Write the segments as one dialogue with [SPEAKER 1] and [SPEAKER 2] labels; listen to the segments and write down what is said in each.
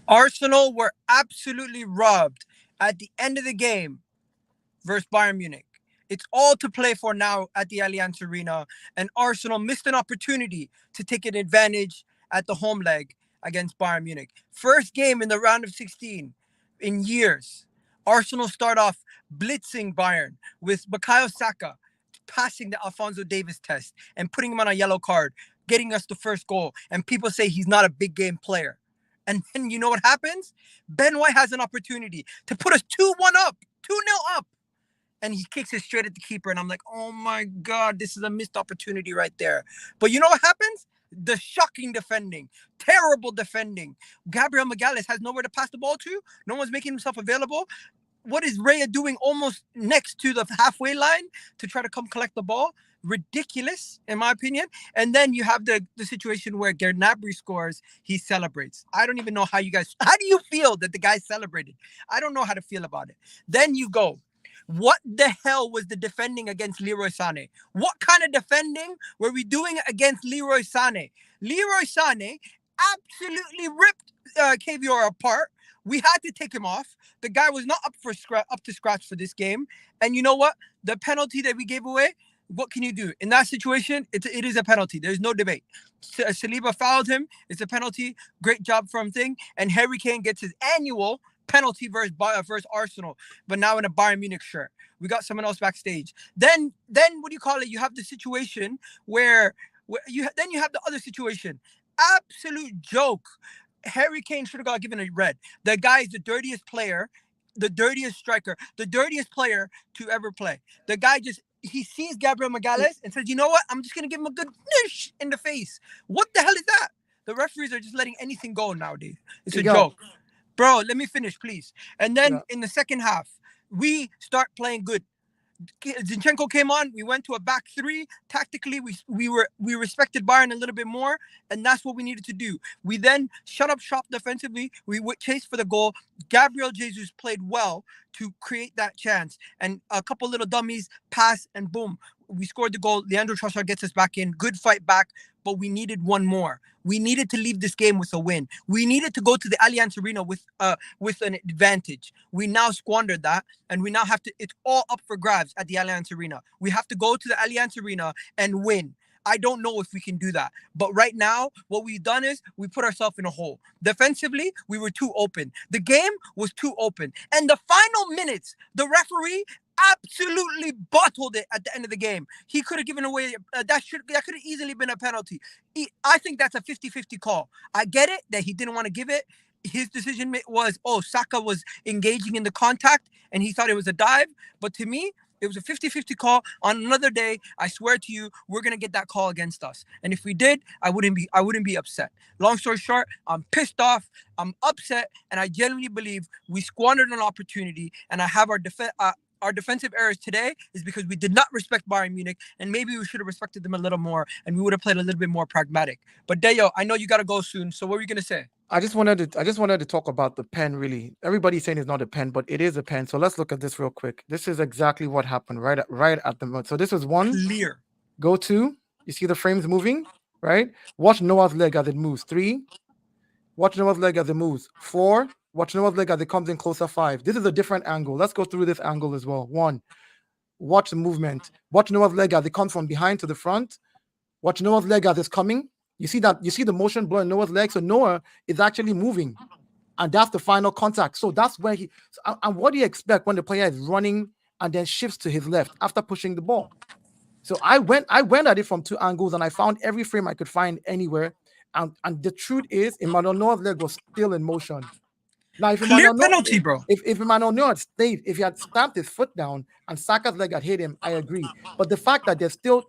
[SPEAKER 1] Arsenal were absolutely robbed at the end of the game versus Bayern Munich. It's all to play for now at the Allianz Arena, and Arsenal missed an opportunity to take an advantage at the home leg against Bayern Munich. First game in the round of 16 in years. Arsenal start off blitzing Bayern with Bukayo Saka passing the Alphonso Davies test and putting him on a yellow card, getting us the first goal. And people say he's not a big game player. And then you know what happens? Ben White has an opportunity to put us 2-1 up, 2-0 up. And he kicks it straight at the keeper. And I'm like, oh my God, this is a missed opportunity right there. But you know what happens? The shocking defending, terrible defending. Gabriel Magalhaes has nowhere to pass the ball to. No one's making himself available. What is Raya doing almost next to the halfway line to try to come collect the ball? Ridiculous, in my opinion. And then you have the situation where Gnabry scores, he celebrates. I don't even know how do you feel that the guy celebrated? I don't know how to feel about it. Then you go, what the hell was the defending against Leroy Sané? What kind of defending were we doing against Leroy Sané? Leroy Sané absolutely ripped KVR apart. We had to take him off. The guy was not up to scratch for this game. And you know what? The penalty that we gave away, what can you do? In that situation, it is a penalty. There's no debate. Saliba fouled him. It's a penalty. Great job from Thing. And Harry Kane gets his annual penalty versus Arsenal, but now in a Bayern Munich shirt. We got someone else backstage. Then what do you call it? You have the situation where you have the other situation. Absolute joke. Harry Kane should have got given a red. The guy is the dirtiest player, the dirtiest striker, the dirtiest player to ever play. The guy he sees Gabriel Magalhaes and says, you know what? I'm just going to give him a good nish in the face. What the hell is that? The referees are just letting anything go nowadays. It's a joke. Bro, let me finish, please. And then in the second half, we start playing good. Zinchenko came on. We went to a back three. Tactically, we respected Bayern a little bit more, and that's what we needed to do. We then shut up shop defensively. We chased for the goal. Gabriel Jesus played well to create that chance, and a couple little dummies, pass, and boom, we scored the goal. Leandro Trossard gets us back in. Good fight back, but we needed one more. We needed to leave this game with a win. We needed to go to the Allianz Arena with an advantage. We now squandered that, and we now have to. It's all up for grabs at the Allianz Arena. We have to go to the Allianz Arena and win. I don't know if we can do that. But right now, what we've done is we put ourselves in a hole. Defensively, we were too open. The game was too open. And the final minutes, the referee absolutely bottled it at the end of the game. He could have given away that could have easily been a penalty. I think that's a 50-50 call. I get it that he didn't want to give it. His decision was, Saka was engaging in the contact and he thought it was a dive. But to me, it was a 50-50 call. On another day, I swear to you, we're gonna get that call against us. And if we did, I wouldn't be upset. Long story short, I'm pissed off, I'm upset, and I genuinely believe we squandered an opportunity. And I have our defensive errors today is because we did not respect Bayern Munich, and maybe we should have respected them a little more, and we would have played a little bit more pragmatic. But Deo, I know you got to go soon, so what were you gonna say?
[SPEAKER 2] I just wanted to talk about the pen. Really, everybody's saying it's not a pen, but it is a pen. So let's look at this real quick. This is exactly what happened right at the moment. So this is one.
[SPEAKER 1] Clear.
[SPEAKER 2] Go to. You see the frames moving, right? Watch Noah's leg as it moves. 3. Watch Noah's leg as it moves. 4. Watch Noah's leg as it comes in closer. 5. This is a different angle. Let's go through this angle as well. 1. Watch the movement. Watch Noah's leg as it comes from behind to the front. Watch Noah's leg as it's coming. You see the motion blowing Noah's leg. So Noah is actually moving. And that's the final contact. So that's where and what do you expect when the player is running and then shifts to his left after pushing the ball? So I went at it from 2 angles and I found every frame I could find anywhere. And the truth is, Emmanuel Noah's leg was still in motion. Now, if
[SPEAKER 1] clear penalty, bro.
[SPEAKER 2] If Emmanuel Noah had stayed, if he had stamped his foot down and Saka's leg had hit him, I agree. But the fact that there's still,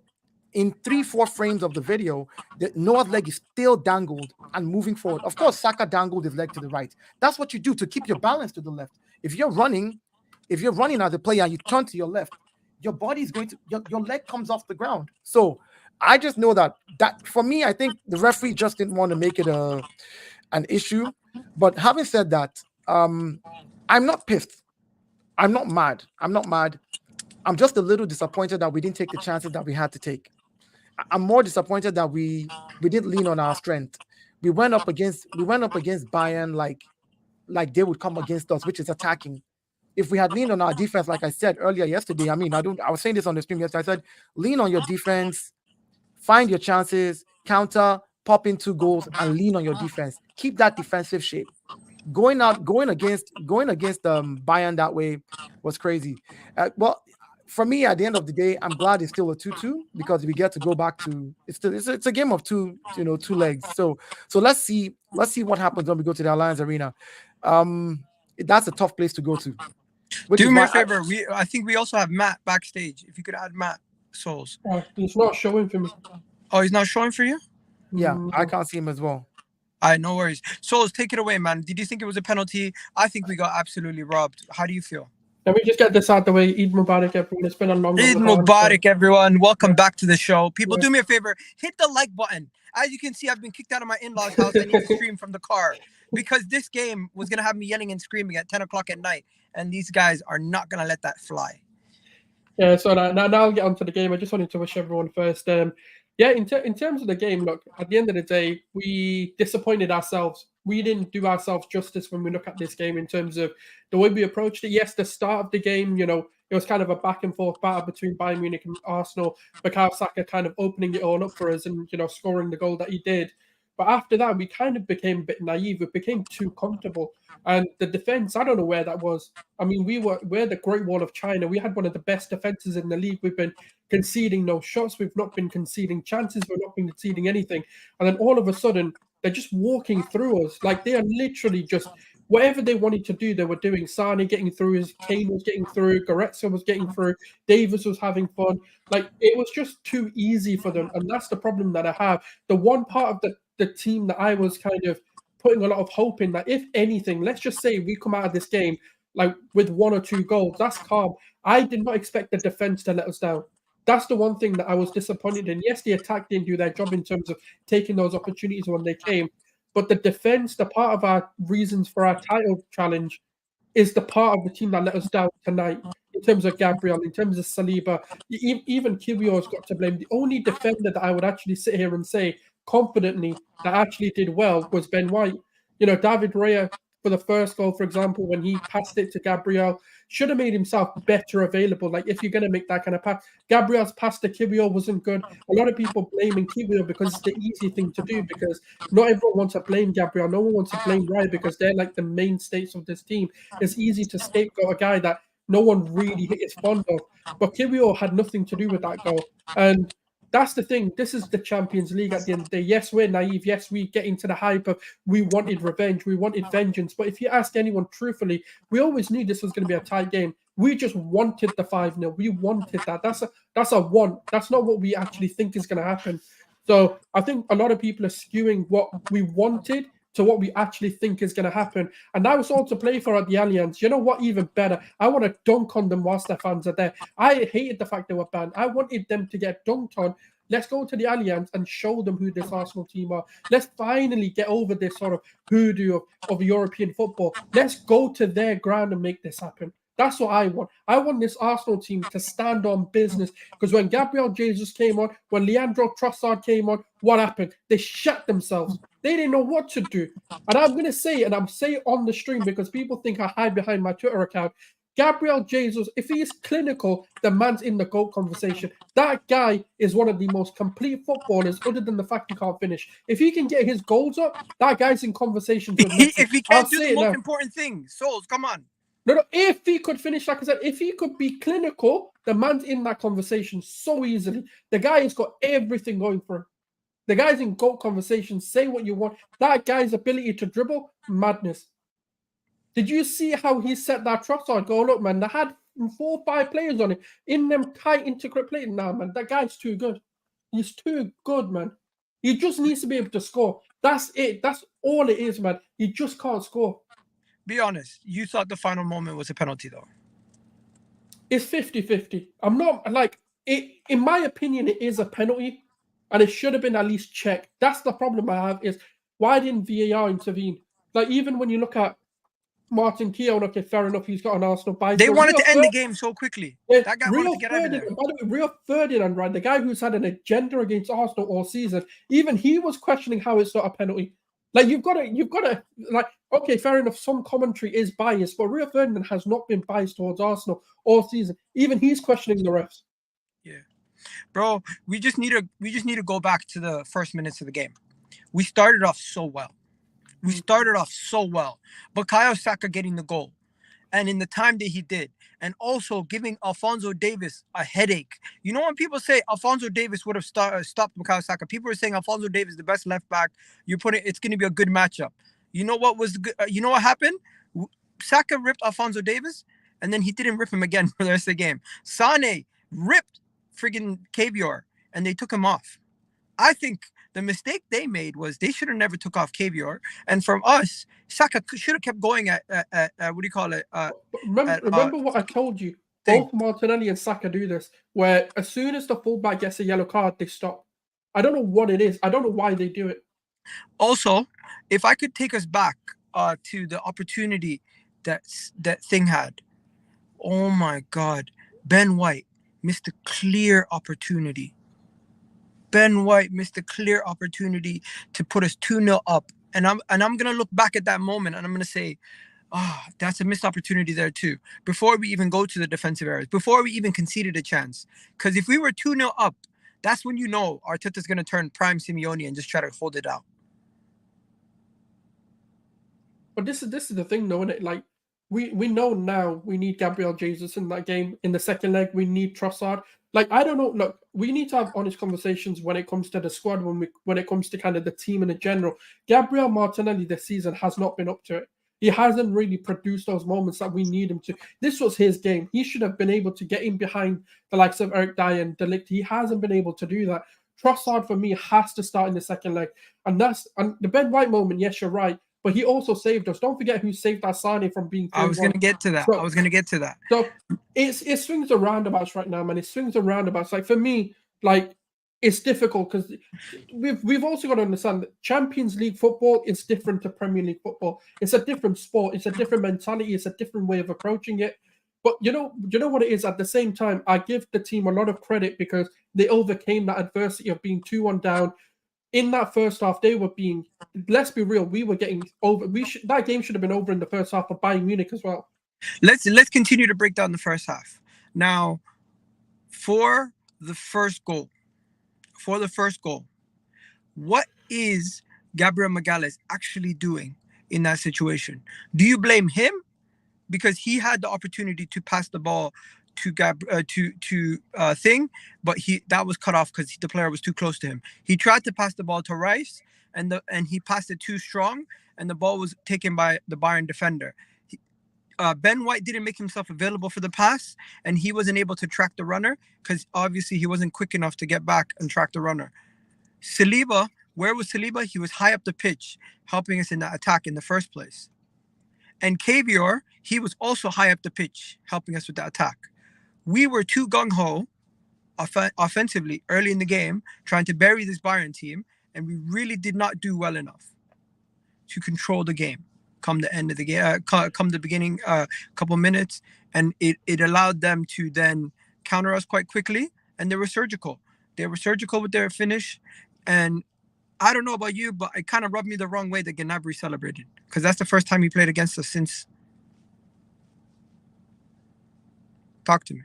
[SPEAKER 2] in 3-4 frames of the video, that Noah's leg is still dangled and moving forward. Of course, Saka dangled his leg to the right. That's what you do to keep your balance to the left. If you're running as a player and you turn to your left, your body is going to, your leg comes off the ground. So I just know that for me, I think the referee just didn't want to make it an issue. But having said that, I'm not pissed. I'm not mad. I'm just a little disappointed that we didn't take the chances that we had to take. I'm more disappointed that we didn't lean on our strength. We went up against Bayern like like they would come against us, which is attacking. If we had leaned on our defense, like I said earlier yesterday, I mean, I was saying this on the stream yesterday. I said, lean on your defense, find your chances, counter, pop in 2 goals, and lean on your defense. Keep that defensive shape. Going against Bayern that way was crazy. Well, for me, at the end of the day, I'm glad it's still a 2-2 because we get to go back to it's a game of two legs. So let's see what happens when we go to the Alliance Arena. That's a tough place to go to.
[SPEAKER 1] Do me a favor. I think we also have Matt backstage. If you could add Matt Sulz.
[SPEAKER 3] It's not showing for me.
[SPEAKER 1] Oh, he's not showing for you?
[SPEAKER 2] Yeah, I can't see him as well.
[SPEAKER 1] All right, no worries. Sulz, take it away, man. Did you think it was a penalty? I think we got absolutely robbed. How do you feel?
[SPEAKER 3] Let me just get this out the way. Eid Mubarak, everyone. It's been a long
[SPEAKER 1] Eid Mubarak, everyone. Welcome back to the show. People, do me a favor. Hit the like button. As you can see, I've been kicked out of my in-laws' house. I need to stream from the car because this game was going to have me yelling and screaming at 10 o'clock at night. And these guys are not going to let that fly.
[SPEAKER 3] Yeah, so now I'll get on to the game. I just wanted to wish everyone first. Yeah, in terms of the game, look, at the end of the day, we disappointed ourselves. We didn't do ourselves justice when we look at this game in terms of the way we approached it. Yes, the start of the game, it was kind of a back and forth battle between Bayern Munich and Arsenal. Bukayo Saka kind of opening it all up for us and, scoring the goal that he did. But after that, we kind of became a bit naive. We became too comfortable. And the defense, I don't know where that was. I mean, we're the Great Wall of China. We had one of the best defenses in the league. We've been conceding no shots. We've not been conceding chances. We've not been conceding anything. And then all of a sudden, they're just walking through us. Like, they are literally just, whatever they wanted to do, they were doing. Sane getting through, Kane was getting through, Goretzka was getting through, Davis was having fun. Like, it was just too easy for them. And that's the problem that I have. The one part of the team that I was kind of putting a lot of hope in, that if anything, let's just say we come out of this game like with 1 or 2 goals, that's calm. I did not expect the defense to let us down. That's the one thing that I was disappointed in. Yes, the attack didn't do their job in terms of taking those opportunities when they came, but the defense, the part of our reasons for our title challenge, is the part of the team that let us down tonight. In terms of Gabriel, in terms of Saliba, even Kiwior's got to blame. The only defender that I would actually sit here and say confidently that actually did well was Ben White. David Raya, for the first goal, for example, when he passed it to Gabriel, should have made himself better available. Like, if you're going to make that kind of pass, Gabriel's pass to Kiwior wasn't good. A lot of people blaming Kiwior because it's the easy thing to do, because not everyone wants to blame Gabriel. No one wants to blame Raya because they're like the mainstays of this team. It's easy to scapegoat a guy that no one really is fond of. But Kiwior had nothing to do with that goal. And that's the thing. This is the Champions League at the end of the day. Yes, we're naive. Yes, we get into the hype of we wanted revenge. We wanted vengeance. But if you ask anyone truthfully, we always knew this was going to be a tight game. We just wanted the 5-0. We wanted that. That's a want. That's not what we actually think is going to happen. So I think a lot of people are skewing what we wanted to what we actually think is going to happen. And that was all to play for at the Allianz. You know what? Even better. I want to dunk on them whilst their fans are there. I hated the fact they were banned. I wanted them to get dunked on. Let's go to the Allianz and show them who this Arsenal team are. Let's finally get over this sort of hoodoo of European football. Let's go to their ground and make this happen. That's what I want. I want this Arsenal team to stand on business. Because when Gabriel Jesus came on, when Leandro Trossard came on, what happened? They shut themselves. They didn't know what to do. And I'm going to say it, and I'm saying it on the stream because people think I hide behind my Twitter account. Gabriel Jesus, if he is clinical, the man's in the GOAT conversation. That guy is one of the most complete footballers, other than the fact he can't finish. If he can get his goals up, that guy's in conversations with Messi.
[SPEAKER 1] If he can't do the most important thing, Sulz, come on.
[SPEAKER 3] No, if he could finish, like I said, if he could be clinical, the man's in that conversation so easily. The guy has got everything going for him. The guy's in GOAT conversation. Say what you want. That guy's ability to dribble, madness. Did you see how he set that Trossard goal up, man? They had 4 or 5 players on it in them tight intricate plays. Nah, man, that guy's too good. He's too good, man. He just needs to be able to score. That's it. That's all it is, man. He just can't score.
[SPEAKER 1] Be honest. You thought the final moment was a penalty, though.
[SPEAKER 3] It's 50-50. I'm not like it. In my opinion, it is a penalty, and it should have been at least checked. That's the problem I have, is why didn't VAR intervene? Like, even when you look at Martin Keown, okay, fair enough, he's got an Arsenal bye.
[SPEAKER 1] They wanted to end the game so quickly.
[SPEAKER 3] Yeah,
[SPEAKER 1] that guy wanted to get out of there.
[SPEAKER 3] By the way, Rio Ferdinand, right, the guy who's had an agenda against Arsenal all season, even he was questioning how it's not a penalty. Like you've got to like, okay, fair enough. Some commentary is biased, but Rio Ferdinand has not been biased towards Arsenal all season. Even he's questioning the refs.
[SPEAKER 1] Yeah, bro, we just need to go back to the first minutes of the game. We started off so well. Bukayo Saka getting the goal, and in the time that he did, and also giving Alphonso Davies a headache. You know when people say Alphonso Davies would have stopped Bukayo Saka, people are saying Alphonso Davies the best left back. It's going to be a good matchup. You know what was good? You know what happened? Saka ripped Alphonso Davies, and then he didn't rip him again for the rest of the game. Sane ripped friggin' Cavior, and they took him off. I think the mistake they made was they should have never took off Cavior, and from us, Saka should have kept going at what do you call it?
[SPEAKER 3] Remember what I told you. Both Martinelli and Saka do this, where as soon as the fullback gets a yellow card, they stop. I don't know what it is. I don't know why they do it.
[SPEAKER 1] Also, if I could take us back to the opportunity that thing had. Oh my God, Ben White missed a clear opportunity. Ben White missed a clear opportunity to put us 2-0 up. And I'm gonna look back at that moment and I'm gonna say, that's a missed opportunity there too. Before we even go to the defensive areas, before we even conceded a chance. Because if we were 2-0 up, that's when you know Arteta's gonna turn prime Simeone and just try to hold it out.
[SPEAKER 3] But this is the thing, though, isn't it? Like we know now we need Gabriel Jesus in that game. In the second leg, we need Trossard. Like, I don't know. Look, we need to have honest conversations when it comes to the squad, when it comes to kind of the team in general. Gabriel Martinelli this season has not been up to it. He hasn't really produced those moments that we need him to. This was his game. He should have been able to get in behind the likes of Eric Dyer and De Ligt. He hasn't been able to do that. Trossard, for me, has to start in the second leg. And the Ben White moment, yes, you're right. But he also saved us. Don't forget who saved our Sane from being 3-1.
[SPEAKER 1] I was going to get to that.
[SPEAKER 3] So it swings and roundabouts right now, man. It swings and roundabouts. Like, for me, like, it's difficult because we've also got to understand that Champions League football is different to Premier League football. It's a different sport. It's a different mentality. It's a different way of approaching it. But you know what it is? At the same time, I give the team a lot of credit because they overcame that adversity of being 2-1 down. In that first half, they were being, let's be real, we were getting over. That game should have been over in the first half for Bayern Munich as well.
[SPEAKER 1] Let's continue to break down the first half. Now, for the first goal, what is Gabriel Magalhaes actually doing in that situation? Do you blame him because he had the opportunity to pass the ball to Thing, but that was cut off because the player was too close to him. He tried to pass the ball to Rice, and he passed it too strong, and the ball was taken by the Bayern defender. Ben White didn't make himself available for the pass, and he wasn't able to track the runner because obviously he wasn't quick enough to get back and track the runner. Saliba, where was Saliba? He was high up the pitch, helping us in that attack in the first place. And Cavior, he was also high up the pitch, helping us with the attack. We were too gung-ho offensively early in the game, trying to bury this Bayern team, and we really did not do well enough to control the game come the end of the game, come the beginning couple minutes, and it allowed them to then counter us quite quickly, and they were surgical. They were surgical with their finish, and I don't know about you, but it kind of rubbed me the wrong way that Gnabry celebrated, because that's the first time he played against us since. Talk to me.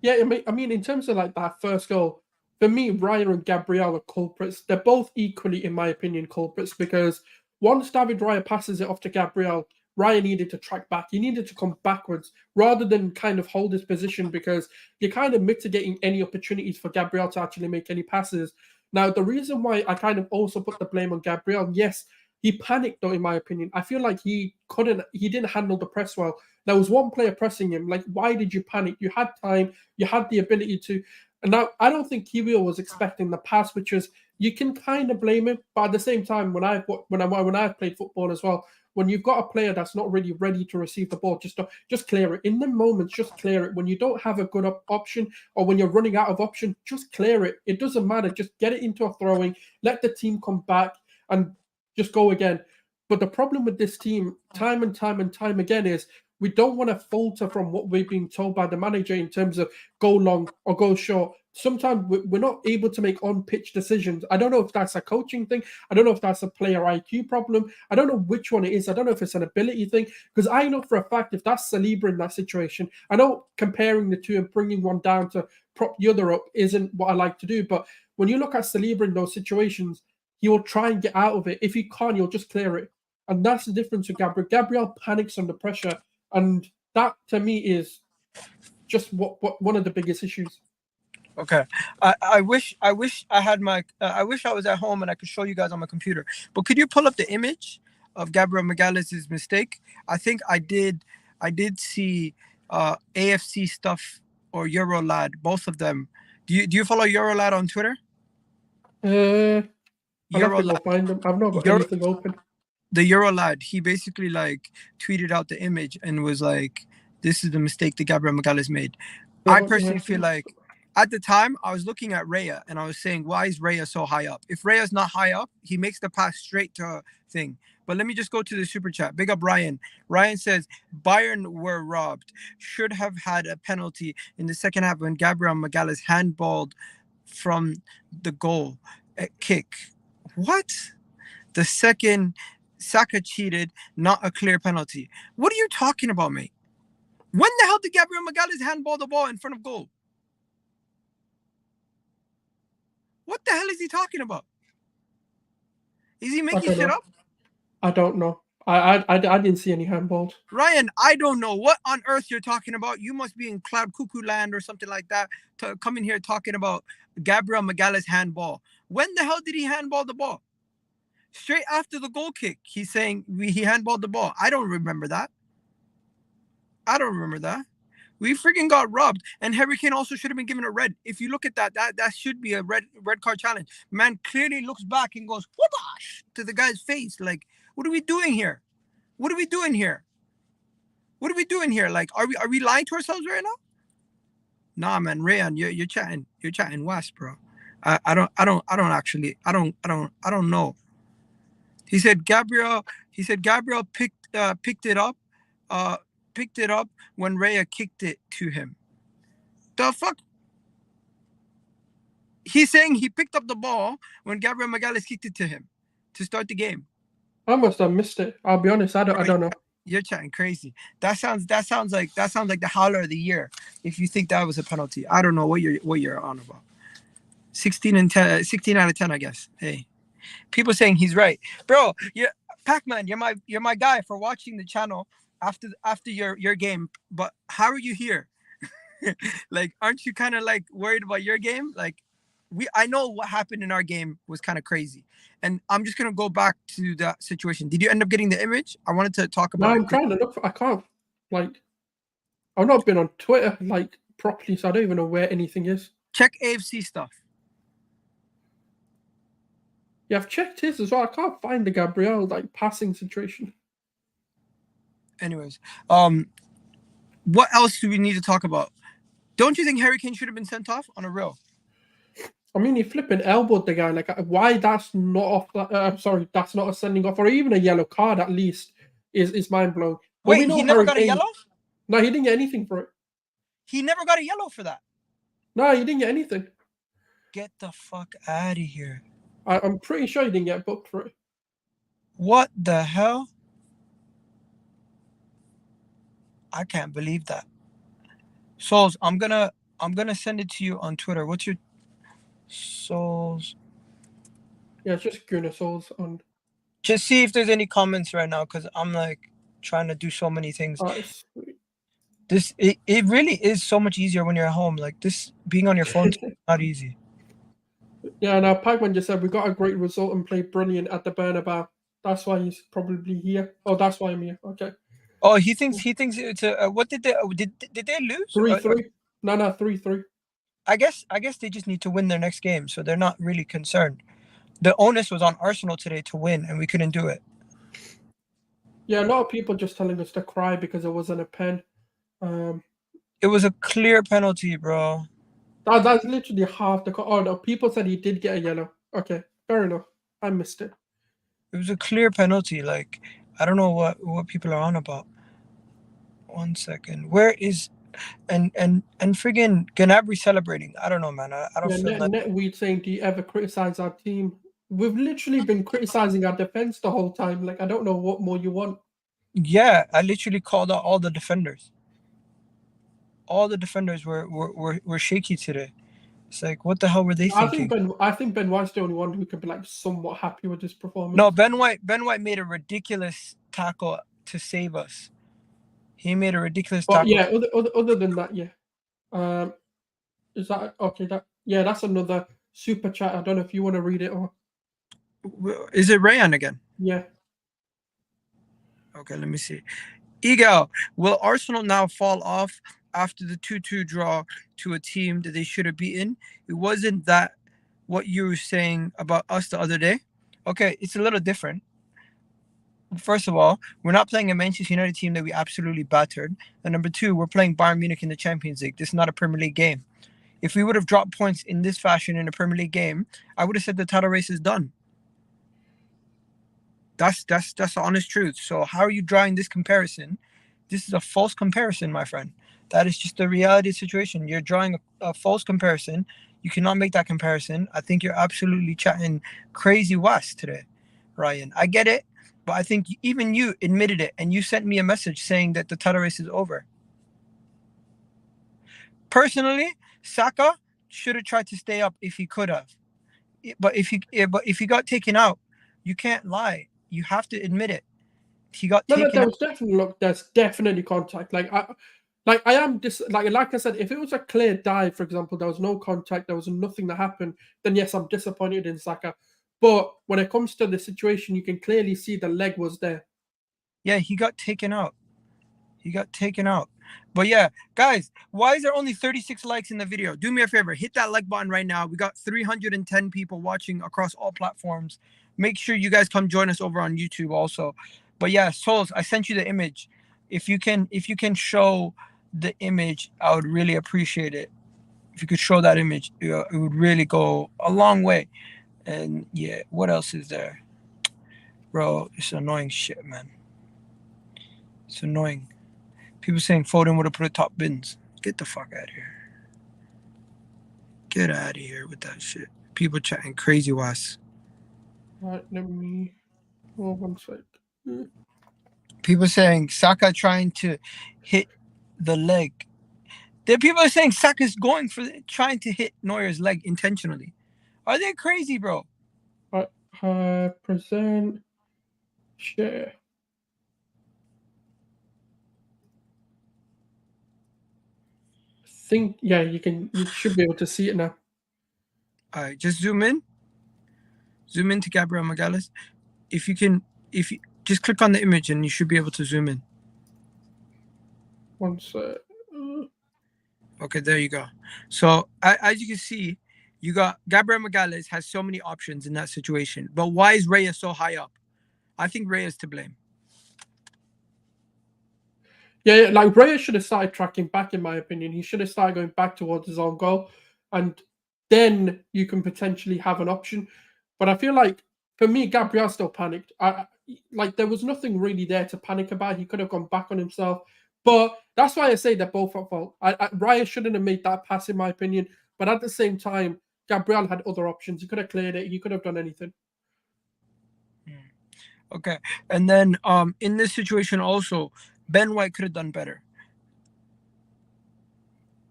[SPEAKER 3] Yeah, I mean, in terms of like that first goal, for me, Raya and Gabriel are culprits. They're both equally, in my opinion, culprits because once David Raya passes it off to Gabriel, Raya needed to track back. He needed to come backwards rather than kind of hold his position because you're kind of mitigating any opportunities for Gabriel to actually make any passes. Now, the reason why I kind of also put the blame on Gabriel, yes, he panicked though, in my opinion. I feel like he didn't handle the press well. There was one player pressing him. Like, why did you panic? You had time. You had the ability to. And now, I don't think Kiwior was expecting the pass, which was, you can kind of blame him. But at the same time, when I've played football as well, when you've got a player that's not really ready to receive the ball, just clear it. In the moments, just clear it. When you don't have a good option or when you're running out of option, just clear it. It doesn't matter. Just get it into a throwing. Let the team come back and just go again. But the problem with this team, time and time again, is we don't want to falter from what we're being told by the manager in terms of go long or go short. sometimes we're not able to make on-pitch decisions. I don't know if that's a coaching thing. I don't know if that's a player IQ problem. I don't know which one it is. I don't know if it's an ability thing. Because I know for a fact if that's Saliba in that situation, I know comparing the two and bringing one down to prop the other up isn't what I like to do. But when you look at Saliba in those situations, he will try and get out of it. If he can't, he'll just clear it. And that's the difference with Gabriel. Gabriel panics under pressure. And that, to me, is just what one of the biggest issues.
[SPEAKER 1] Okay, I wish I had my I wish I was at home and I could show you guys on my computer. But could you pull up the image of Gabriel Magalhaes' mistake? I think I did see AFC stuff or Eurolad, both of them. Do you follow Eurolad on Twitter?
[SPEAKER 3] I'll have to go find them. I've not got anything open.
[SPEAKER 1] The Eurolad, he basically like tweeted out the image and was like, "This is the mistake that Gabriel Magalhaes made." I personally feel like, at the time, I was looking at Raya and I was saying, why is Raya so high up? If Raya's not high up, he makes the pass straight to a thing. But let me just go to the super chat. Big up Ryan. Ryan says, Bayern were robbed. Should have had a penalty in the second half when Gabriel Magalhaes handballed from the goal kick. What? The second, Saka cheated, not a clear penalty. What are you talking about, mate? When the hell did Gabriel Magalhaes handball the ball in front of goal? What the hell is he talking about? Is he making shit up?
[SPEAKER 3] I don't know. I didn't see any handballs.
[SPEAKER 1] Ryan, I don't know what on earth you're talking about. You must be in cloud cuckoo land or something like that to come in here talking about Gabriel Magalhaes handball. When the hell did he handball the ball? Straight after the goal kick, he's saying he handballed the ball. I don't remember that. We freaking got robbed. And Harry Kane also should have been given a red. If you look at that should be a red card challenge. Man clearly looks back and goes, whoosh, to the guy's face. Like, what are we doing here? Like, are we lying to ourselves right now? Nah, man, Rayan, you're chatting west, bro. I don't know. He said Gabriel picked it up when Raya kicked it to him. The fuck? He's saying he picked up the ball when Gabriel Magalhaes kicked it to him to start the game. I
[SPEAKER 3] must have missed it. I'll be honest. I don't know.
[SPEAKER 1] You're chatting crazy. That sounds like the howler of the year. If you think that was a penalty, I don't know what you're on about. 16 out of 10, I guess. Hey, people saying he's right, bro. Pac-Man, you're my guy for watching the channel after your game. But how are you here? Like, aren't you kind of like worried about your game? Like, I know what happened in our game was kind of crazy. And I'm just going to go back to that situation. Did you end up getting the image? I wanted to talk about
[SPEAKER 3] it. I'm trying to look I can't. Like, I've not been on Twitter, like, properly, so I don't even know where anything is.
[SPEAKER 1] Check AFC stuff.
[SPEAKER 3] Yeah, I've checked his as well. I can't find the Gabriel, like, passing situation.
[SPEAKER 1] Anyways, what else do we need to talk about? Don't you think Harry Kane should have been sent off on a real?
[SPEAKER 3] I mean, he flipping elbowed the guy. Like, why that's not off? Sorry, that's not a sending off, or even a yellow card at least is mind blowing.
[SPEAKER 1] Wait, he never got a yellow?
[SPEAKER 3] No, he didn't get anything for it.
[SPEAKER 1] He never got a yellow for that?
[SPEAKER 3] No, he didn't get anything.
[SPEAKER 1] Get the fuck out of here.
[SPEAKER 3] I'm pretty sure he didn't get booked for it.
[SPEAKER 1] What the hell? I can't believe that. Sulz, I'm gonna send it to you on Twitter. What's your Sulz?
[SPEAKER 3] Yeah, it's just Gunnar Sulz on.
[SPEAKER 1] Just see if there's any comments right now, because I'm like trying to do so many things. It really is so much easier when you're at home. Like, this being on your phone is not easy.
[SPEAKER 3] Yeah, now Pac-Man just said we got a great result and played brilliant at the Bernabeu. That's why he's probably here. Oh, that's why I'm here. Okay.
[SPEAKER 1] Oh, he thinks it's a what did they lose?
[SPEAKER 3] 3-3. No, 3-3.
[SPEAKER 1] I guess they just need to win their next game, so they're not really concerned. The onus was on Arsenal today to win, and we couldn't do it.
[SPEAKER 3] Yeah, a lot of people just telling us to cry because it wasn't a pen.
[SPEAKER 1] It was a clear penalty, bro.
[SPEAKER 3] That's literally half the. Oh no, people said he did get a yellow. Okay, fair enough. I missed it.
[SPEAKER 1] It was a clear penalty. Like, I don't know what people are on about. 1 second. Where is and friggin' Gnabry celebrating. I don't know, man. I don't feel like
[SPEAKER 3] Netweed saying, "Do you ever criticize our team?" We've literally been criticizing our defense the whole time. Like, I don't know what more you want.
[SPEAKER 1] Yeah, I literally called out all the defenders. All the defenders were shaky today. It's like, what the hell were they thinking?
[SPEAKER 3] I think Ben White's the only one who can be like somewhat happy with his performance.
[SPEAKER 1] No, Ben White made a ridiculous tackle to save us. He made a ridiculous tackle.
[SPEAKER 3] Yeah, other than that, yeah. Is that okay? That's another super chat. I don't know if you want to read it or.
[SPEAKER 1] Is it Rayan again?
[SPEAKER 3] Yeah.
[SPEAKER 1] Okay, let me see. Egal, will Arsenal now fall off after the 2-2 draw to a team that they should have beaten? It wasn't that what you were saying about us the other day? Okay, it's a little different. First of all, we're not playing a Manchester United team that we absolutely battered. And number two, we're playing Bayern Munich in the Champions League. This is not a Premier League game. If we would have dropped points in this fashion in a Premier League game, I would have said the title race is done. That's the honest truth. So how are you drawing this comparison? This is a false comparison, my friend. That is just the reality situation. You're drawing a false comparison. You cannot make that comparison. I think you're absolutely chatting crazy West today, Ryan. I get it, but I think even you admitted it, and you sent me a message saying that the title race is over. Personally, Saka should have tried to stay up if he could have. But if he got taken out, you can't lie. You have to admit it. He got taken out.
[SPEAKER 3] There's definitely contact. Like I am like I said, if it was a clear dive, for example, there was no contact, there was nothing that happened, then yes, I'm disappointed in Saka. But when it comes to the situation, you can clearly see the leg was there.
[SPEAKER 1] Yeah, he got taken out. But yeah, guys, why is there only 36 likes in the video? Do me a favor, hit that like button right now. We got 310 people watching across all platforms. Make sure you guys come join us over on YouTube also. But yeah, Sulz, I sent you the image. If you can show the image, I would really appreciate it. If you could show that image, it would really go a long way. And yeah, what else is there? Bro, it's annoying shit, man. It's annoying. People saying Foden would have put a top bins. Get the fuck out of here. Get out of here with that shit. People chatting crazy was.
[SPEAKER 3] Right, let me. Oh, 1 sec.
[SPEAKER 1] People saying Saka trying to hit the leg. There are people saying Saka's trying to hit Neuer's leg intentionally. Are they crazy, bro?
[SPEAKER 3] Present share. Think you should be able to see it now.
[SPEAKER 1] All right, just zoom in to Gabriel Magalhaes. If you just click on the image and you should be able to zoom in.
[SPEAKER 3] 1 sec.
[SPEAKER 1] Okay, there you go. So as you can see, you got Gabriel Magalhaes has so many options in that situation. But why is Reyes so high up? I think Reyes is to blame.
[SPEAKER 3] Yeah, like Reyes should have started tracking back, in my opinion. He should have started going back towards his own goal, and then you can potentially have an option. But I feel like, for me, Gabriel still panicked. There was nothing really there to panic about. He could have gone back on himself. But that's why I say they're both at fault. Reyes shouldn't have made that pass, in my opinion. But at the same time, Gabriel had other options. He could have cleared it. He could have done anything.
[SPEAKER 1] Okay. And then in this situation also, Ben White could have done better.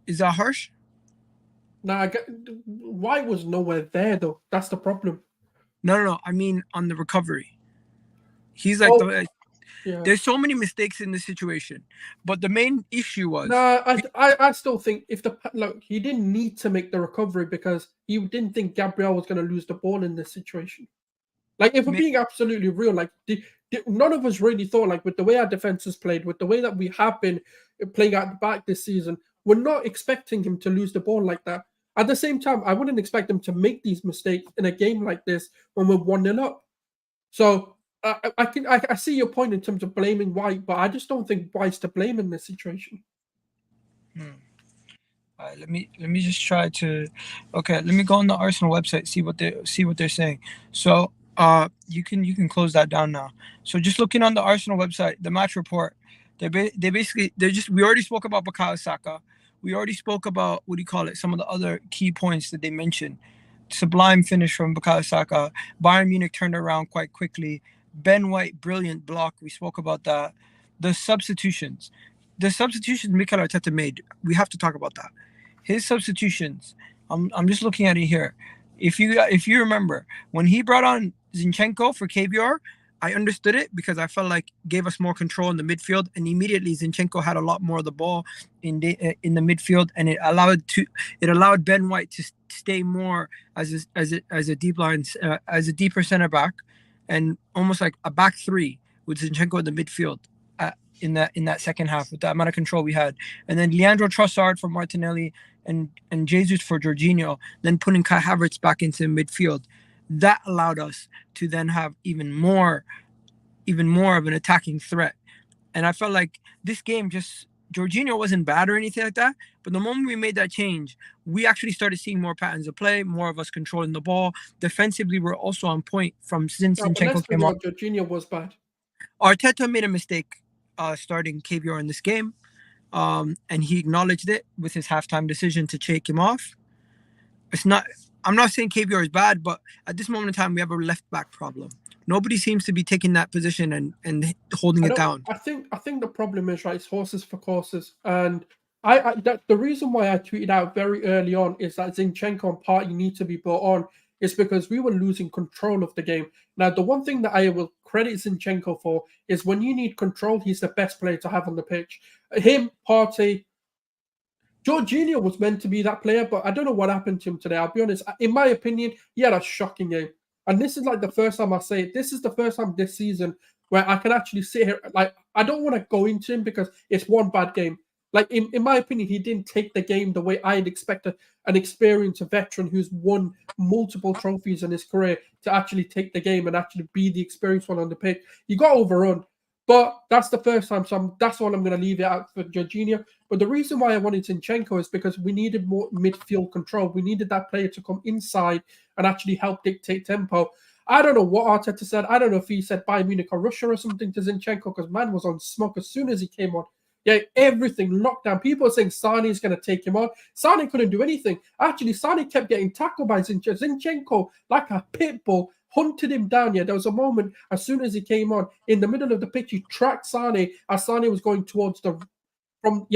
[SPEAKER 1] Is that harsh?
[SPEAKER 3] Nah, White was nowhere there, though. That's the problem.
[SPEAKER 1] No. I mean, on the recovery. He's like, there's so many mistakes in this situation. But the main issue was...
[SPEAKER 3] I still think he didn't need to make the recovery because he didn't think Gabriel was going to lose the ball in this situation. Like, if we're being absolutely real, like, none of us really thought, like, with the way our defense has played, with the way that we have been playing at the back this season, we're not expecting him to lose the ball like that. At the same time, I wouldn't expect him to make these mistakes in a game like this when we're 1-0 up. So I see your point in terms of blaming White, but I just don't think White's to blame in this situation.
[SPEAKER 1] All right, let me just try to. Okay, let me go on the Arsenal website, see what they're saying. So you can close that down now. So just looking on the Arsenal website, the match report, They basically we already spoke about Bukayo Saka. We already spoke about some of the other key points that they mentioned. Sublime finish from Bukayo Saka. Bayern Munich turned around quite quickly. Ben White, brilliant block. We spoke about that. The substitutions Mikel Arteta made. We have to talk about that. His substitutions. I'm just looking at it here. If you remember when he brought on Zinchenko for KVR, I understood it because I felt like gave us more control in the midfield, and immediately Zinchenko had a lot more of the ball in the midfield, and it allowed Ben White to stay more as a deep line, as a deeper center back, and almost like a back three with Zinchenko in the midfield in that second half with the amount of control we had, and then Leandro Trossard for Martinelli and Jesus for Jorginho, then putting Kai Havertz back into midfield. That allowed us to then have even more of an attacking threat. And I felt like this game, just Jorginho wasn't bad or anything like that, but the moment we made that change, we actually started seeing more patterns of play, more of us controlling the ball. Defensively, we're also on point since Zinchenko came on.
[SPEAKER 3] Jorginho was bad.
[SPEAKER 1] Arteta made a mistake starting KVR in this game, and he acknowledged it with his halftime decision to take him off. I'm not saying KVR is bad, but at this moment in time, we have a left back problem. Nobody seems to be taking that position and holding it down.
[SPEAKER 3] I think the problem is, right, it's horses for courses. And the reason why I tweeted out very early on is that Zinchenko and Partey need to be brought on is because we were losing control of the game. Now, the one thing that I will credit Zinchenko for is when you need control, he's the best player to have on the pitch. Him, Partey, Jorginho was meant to be that player, but I don't know what happened to him today. I'll be honest. In my opinion, he had a shocking game. And this is like the first time I say it. This is the first time this season where I can actually sit here. Like, I don't want to go into him because it's one bad game. Like, in my opinion, he didn't take the game the way I'd expect an experienced veteran who's won multiple trophies in his career to actually take the game and actually be the experienced one on the pitch. He got overrun. But that's the first time, so that's why I'm going to leave it out for Jorginho. But the reason why I wanted Zinchenko is because we needed more midfield control. We needed that player to come inside and actually help dictate tempo. I don't know what Arteta said. I don't know if he said Bayern Munich or Russia or something to Zinchenko, because man was on smoke as soon as he came on. Yeah, everything locked down. People are saying Sane is going to take him on. Sane couldn't do anything. Actually, Sane kept getting tackled by Zinchenko. Zinchenko, like a pit bull, hunted him down. Yeah, there was a moment as soon as he came on in the middle of the pitch, he tracked Sane as Sane was going towards from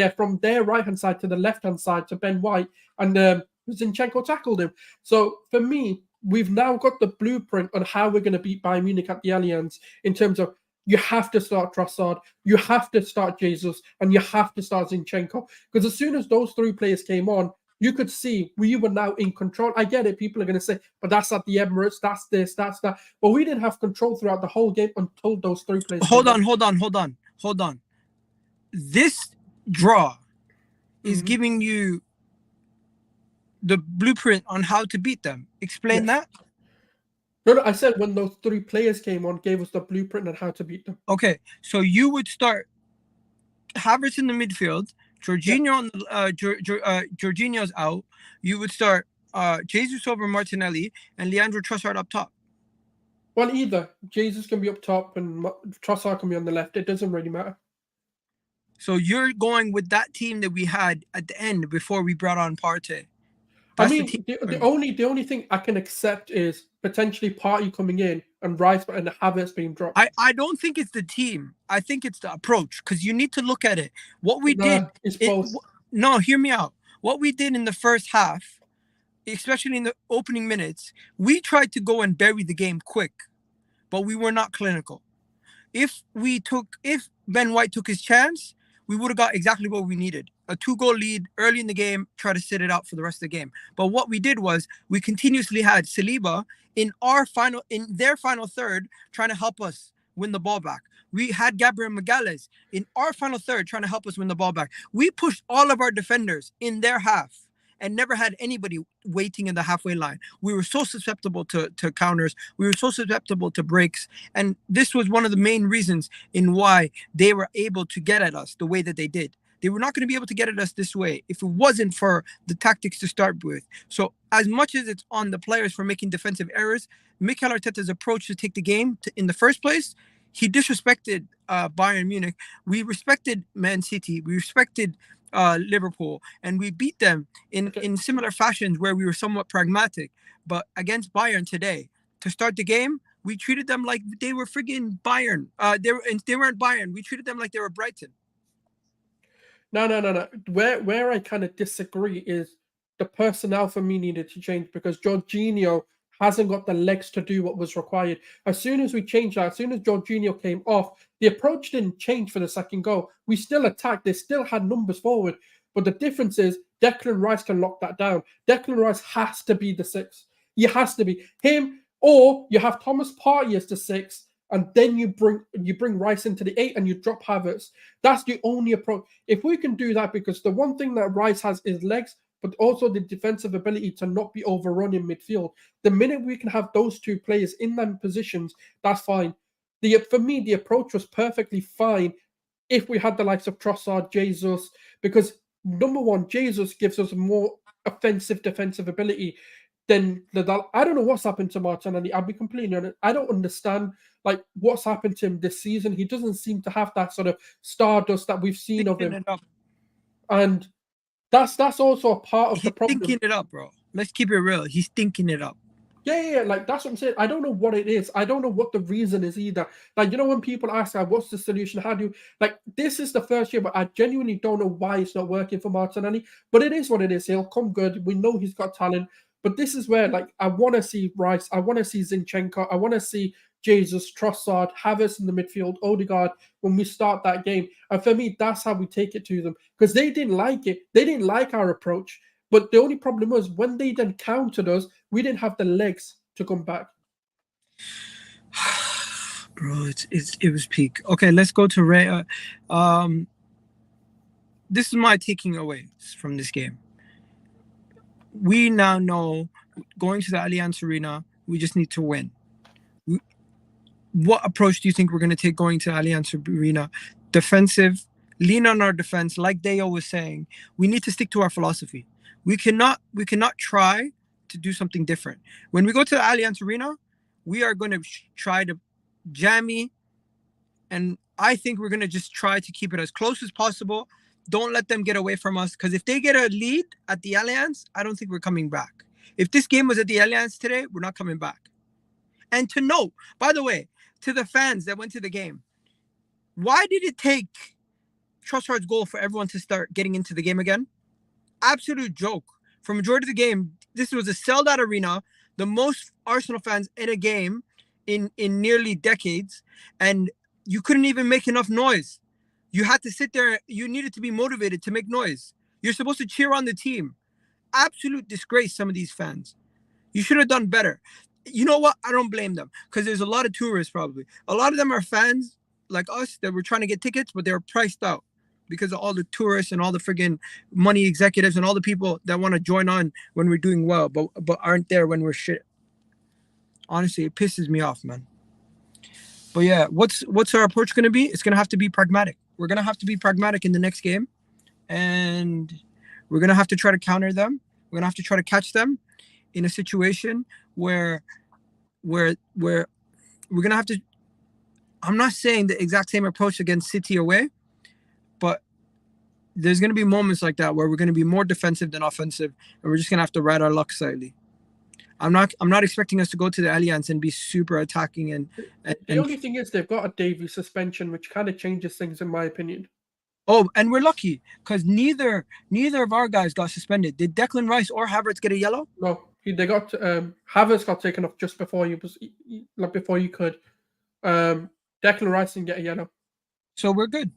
[SPEAKER 3] their right hand side to the left hand side to Ben White, and Zinchenko tackled him. So for me, we've now got the blueprint on how we're going to beat Bayern Munich at the Allianz in terms of you have to start Trossard, you have to start Jesus, and you have to start Zinchenko. Because as soon as those three players came on, you could see we were now in control. I get it. People are going to say, but that's at the Emirates, that's this, that's that. But we didn't have control throughout the whole game until those three players
[SPEAKER 1] Hold on. This draw is giving you the blueprint on how to beat them. Explain that.
[SPEAKER 3] No, I said when those three players came on, gave us the blueprint on how to beat them.
[SPEAKER 1] Okay, so you would start Havertz in the midfield, Jorginho Jorginho's out. You would start Jesus over Martinelli and Leandro Trossard up top.
[SPEAKER 3] Well, either Jesus can be up top and Trossard can be on the left. It doesn't really matter.
[SPEAKER 1] So you're going with that team that we had at the end before we brought on Partey.
[SPEAKER 3] I mean, the only thing I can accept is potentially Partey coming in and Rice and Havertz being dropped.
[SPEAKER 1] I don't think it's the team. I think it's the approach, because you need to look at it. What we did
[SPEAKER 3] is both.
[SPEAKER 1] No, hear me out. What we did in the first half, especially in the opening minutes, we tried to go and bury the game quick, but we were not clinical. If Ben White took his chance, we would have got exactly what we needed. A 2-goal lead early in the game, try to sit it out for the rest of the game. But what we did was we continuously had Saliba in their final third trying to help us win the ball back. We had Gabriel Magalhaes in our final third trying to help us win the ball back. We pushed all of our defenders in their half and never had anybody waiting in the halfway line. We were so susceptible to counters. We were so susceptible to breaks. And this was one of the main reasons in why they were able to get at us the way that they did. They were not going to be able to get at us this way if it wasn't for the tactics to start with. So as much as it's on the players for making defensive errors, Mikel Arteta's approach to take the game in the first place, he disrespected Bayern Munich. We respected Man City. We respected Liverpool, and we beat them in similar fashions where we were somewhat pragmatic. But against Bayern today, to start the game, we treated them like they were friggin' Bayern. They weren't Bayern. We treated them like they were Brighton.
[SPEAKER 3] No. Where I kind of disagree is the personnel for me needed to change because Jorginho hasn't got the legs to do what was required. As soon as we changed that, as soon as Jorginho came off, the approach didn't change for the second goal. We still attacked. They still had numbers forward. But the difference is Declan Rice can lock that down. Declan Rice has to be the 6. He has to be. Him, or you have Thomas Partey as the 6, and then you bring Rice into the 8 and you drop Havertz. That's the only approach. If we can do that, because the one thing that Rice has is legs, but also the defensive ability to not be overrun in midfield. The minute we can have those two players in them positions, that's fine. For me, the approach was perfectly fine if we had the likes of Trossard, Jesus, because number one, Jesus gives us more offensive defensive ability than I don't know what's happened to Martinelli. I'll be completely honest. I don't understand like what's happened to him this season. He doesn't seem to have that sort of stardust that we've seen of him. And that's also a part of the problem.
[SPEAKER 1] He's thinking it up, bro. Let's keep it real. He's thinking it up.
[SPEAKER 3] Yeah. Like, that's what I'm saying. I don't know what it is. I don't know what the reason is either. Like, you know, when people ask, like, what's the solution? How do you... Like, this is the first year, but I genuinely don't know why it's not working for Martinelli. But it is what it is. He'll come good. We know he's got talent. But this is where, like, I want to see Rice. I want to see Zinchenko. I want to see Jesus, Trossard, Havertz in the midfield, Odegaard when we start that game. And for me, that's how we take it to them. Because they didn't like it. They didn't like our approach. But the only problem was when they then countered us, we didn't have the legs to come back.
[SPEAKER 1] Bro, it was peak. Okay, let's go to Ray. This is my taking away from this game. We now know going to the Allianz Arena, we just need to win. What approach do you think we're going to take going to Allianz Arena? Defensive, lean on our defense, like Deo was saying. We need to stick to our philosophy. We cannot try to do something different. When we go to the Allianz Arena, we are going to try to jammy, and I think we're going to just try to keep it as close as possible. Don't let them get away from us, because if they get a lead at the Allianz, I don't think we're coming back. If this game was at the Allianz today, we're not coming back. And to note, by the way, to the fans that went to the game, why did it take Trossard's goal for everyone to start getting into the game again? Absolute joke. For majority of the game, this was a sold-out arena, the most Arsenal fans in a game in nearly decades, and you couldn't even make enough noise. You had to sit there. You needed to be motivated to make noise. You're supposed to cheer on the team. Absolute disgrace, some of these fans. You should have done better. You know what? I don't blame them, because there's a lot of tourists probably. A lot of them are fans like us that were trying to get tickets, but they're priced out because of all the tourists and all the friggin' money executives and all the people that want to join on when we're doing well, but aren't there when we're shit. Honestly, it pisses me off, man. But yeah, what's our approach going to be? It's going to have to be pragmatic. We're going to have to be pragmatic in the next game, and we're going to have to try to counter them. We're going to have to try to catch them in a situation where we're going to have to... I'm not saying the exact same approach against City away, but there's going to be moments like that where we're going to be more defensive than offensive, and we're just going to have to ride our luck slightly. I'm not expecting us to go to the Allianz and be super attacking. And
[SPEAKER 3] the only thing is they've got a Davies suspension, which kind of changes things in my opinion.
[SPEAKER 1] Oh, and we're lucky because neither of our guys got suspended. Did Declan Rice or Havertz get a yellow?
[SPEAKER 3] No, they got Havertz got taken off just before you could. Declan Rice didn't get a yellow,
[SPEAKER 1] so we're good.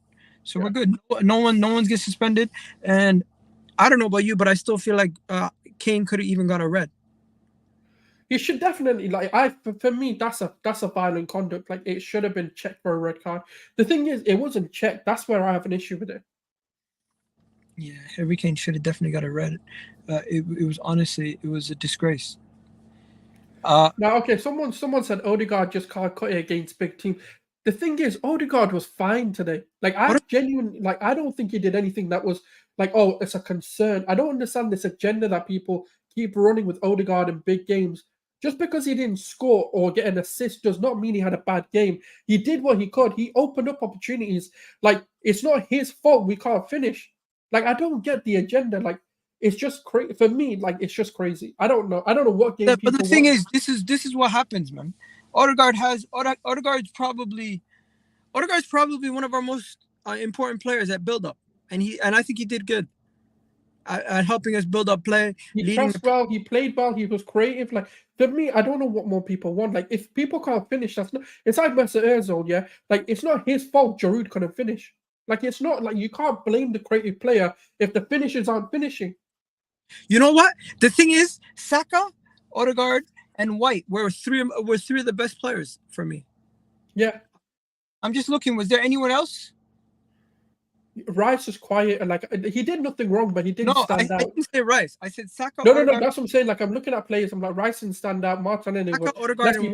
[SPEAKER 1] We're good. No one's get suspended, and I don't know about you, but I still feel like Kane could have even got a red.
[SPEAKER 3] You should definitely for me that's a violent conduct. Like, it should have been checked for a red card. The thing is, it wasn't checked. That's where I have an issue with it.
[SPEAKER 1] Yeah, Harry Kane should have definitely got a red. It was honestly, it was a disgrace.
[SPEAKER 3] Now, okay, someone said Odegaard just can't cut it against big teams. The thing is, Odegaard was fine today. Like, I don't think he did anything that was like, oh, it's a concern. I don't understand this agenda that people keep running with Odegaard in big games. Just because he didn't score or get an assist does not mean he had a bad game. He did what he could. He opened up opportunities. Like, it's not his fault we can't finish. Like, I don't get the agenda. Like, it's just crazy for me. Like, it's just crazy. I don't know. I don't know what game.
[SPEAKER 1] But the thing is, this is what happens, man. Odegaard's probably one of our most important players at build up, and I think he did good at helping us build up play.
[SPEAKER 3] He pressed well. He played well. He was creative. Like, for me, I don't know what more people want. Like, if people can't finish, that's not. It's like Mesut Ozil, yeah. Like, it's not his fault Giroud couldn't finish. Like, it's not like you can't blame the creative player if the finishers aren't finishing.
[SPEAKER 1] You know what? The thing is, Saka, Odegaard, and White were three of the best players for me.
[SPEAKER 3] Yeah.
[SPEAKER 1] I'm just looking. Was there anyone else?
[SPEAKER 3] Rice was quiet and like he did nothing wrong, but he didn't stand out.
[SPEAKER 1] I didn't say Rice. I said Saka.
[SPEAKER 3] No. That's what I'm saying. Like I'm looking at players. I'm like Rice didn't stand out. Martinelli was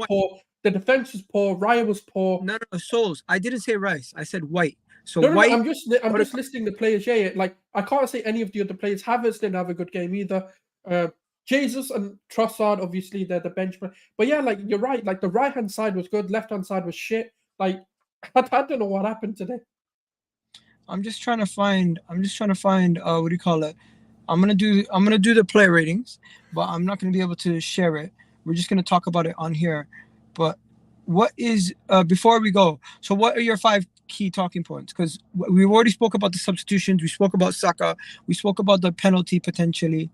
[SPEAKER 3] poor. The defense was poor. Raya was poor.
[SPEAKER 1] No, Sulz. I didn't say Rice. I said White. So
[SPEAKER 3] no,
[SPEAKER 1] White.
[SPEAKER 3] I'm just listing the players. Yeah. Like I can't say any of the other players. Havertz didn't have a good game either. Jesus and Trossard, obviously they're the bench. But yeah, like you're right. Like the right hand side was good. Left hand side was shit. Like I don't know what happened today.
[SPEAKER 1] I'm just trying to find what do you call it? I'm gonna do the play ratings, but I'm not gonna be able to share it. We're just gonna talk about it on here. But what is before we go? So what are your 5 key talking points? Because we already spoke about the substitutions. We spoke about Saka. We spoke about the penalty potentially.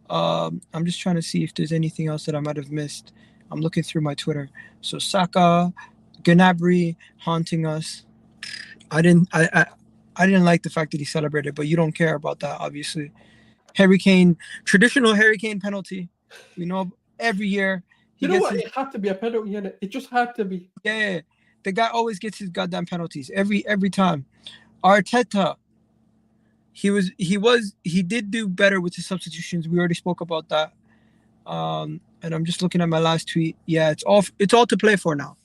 [SPEAKER 1] I'm just trying to see if there's anything else that I might have missed. I'm looking through my Twitter. So Saka, Gnabry haunting us. I didn't like the fact that he celebrated, but you don't care about that, obviously. Traditional Harry Kane penalty. We know every year.
[SPEAKER 3] It had to be a penalty, innit? It just had to be.
[SPEAKER 1] Yeah. The guy always gets his goddamn penalties every time. Arteta, he did do better with the substitutions. We already spoke about that. And I'm just looking at my last tweet. Yeah, it's all to play for now.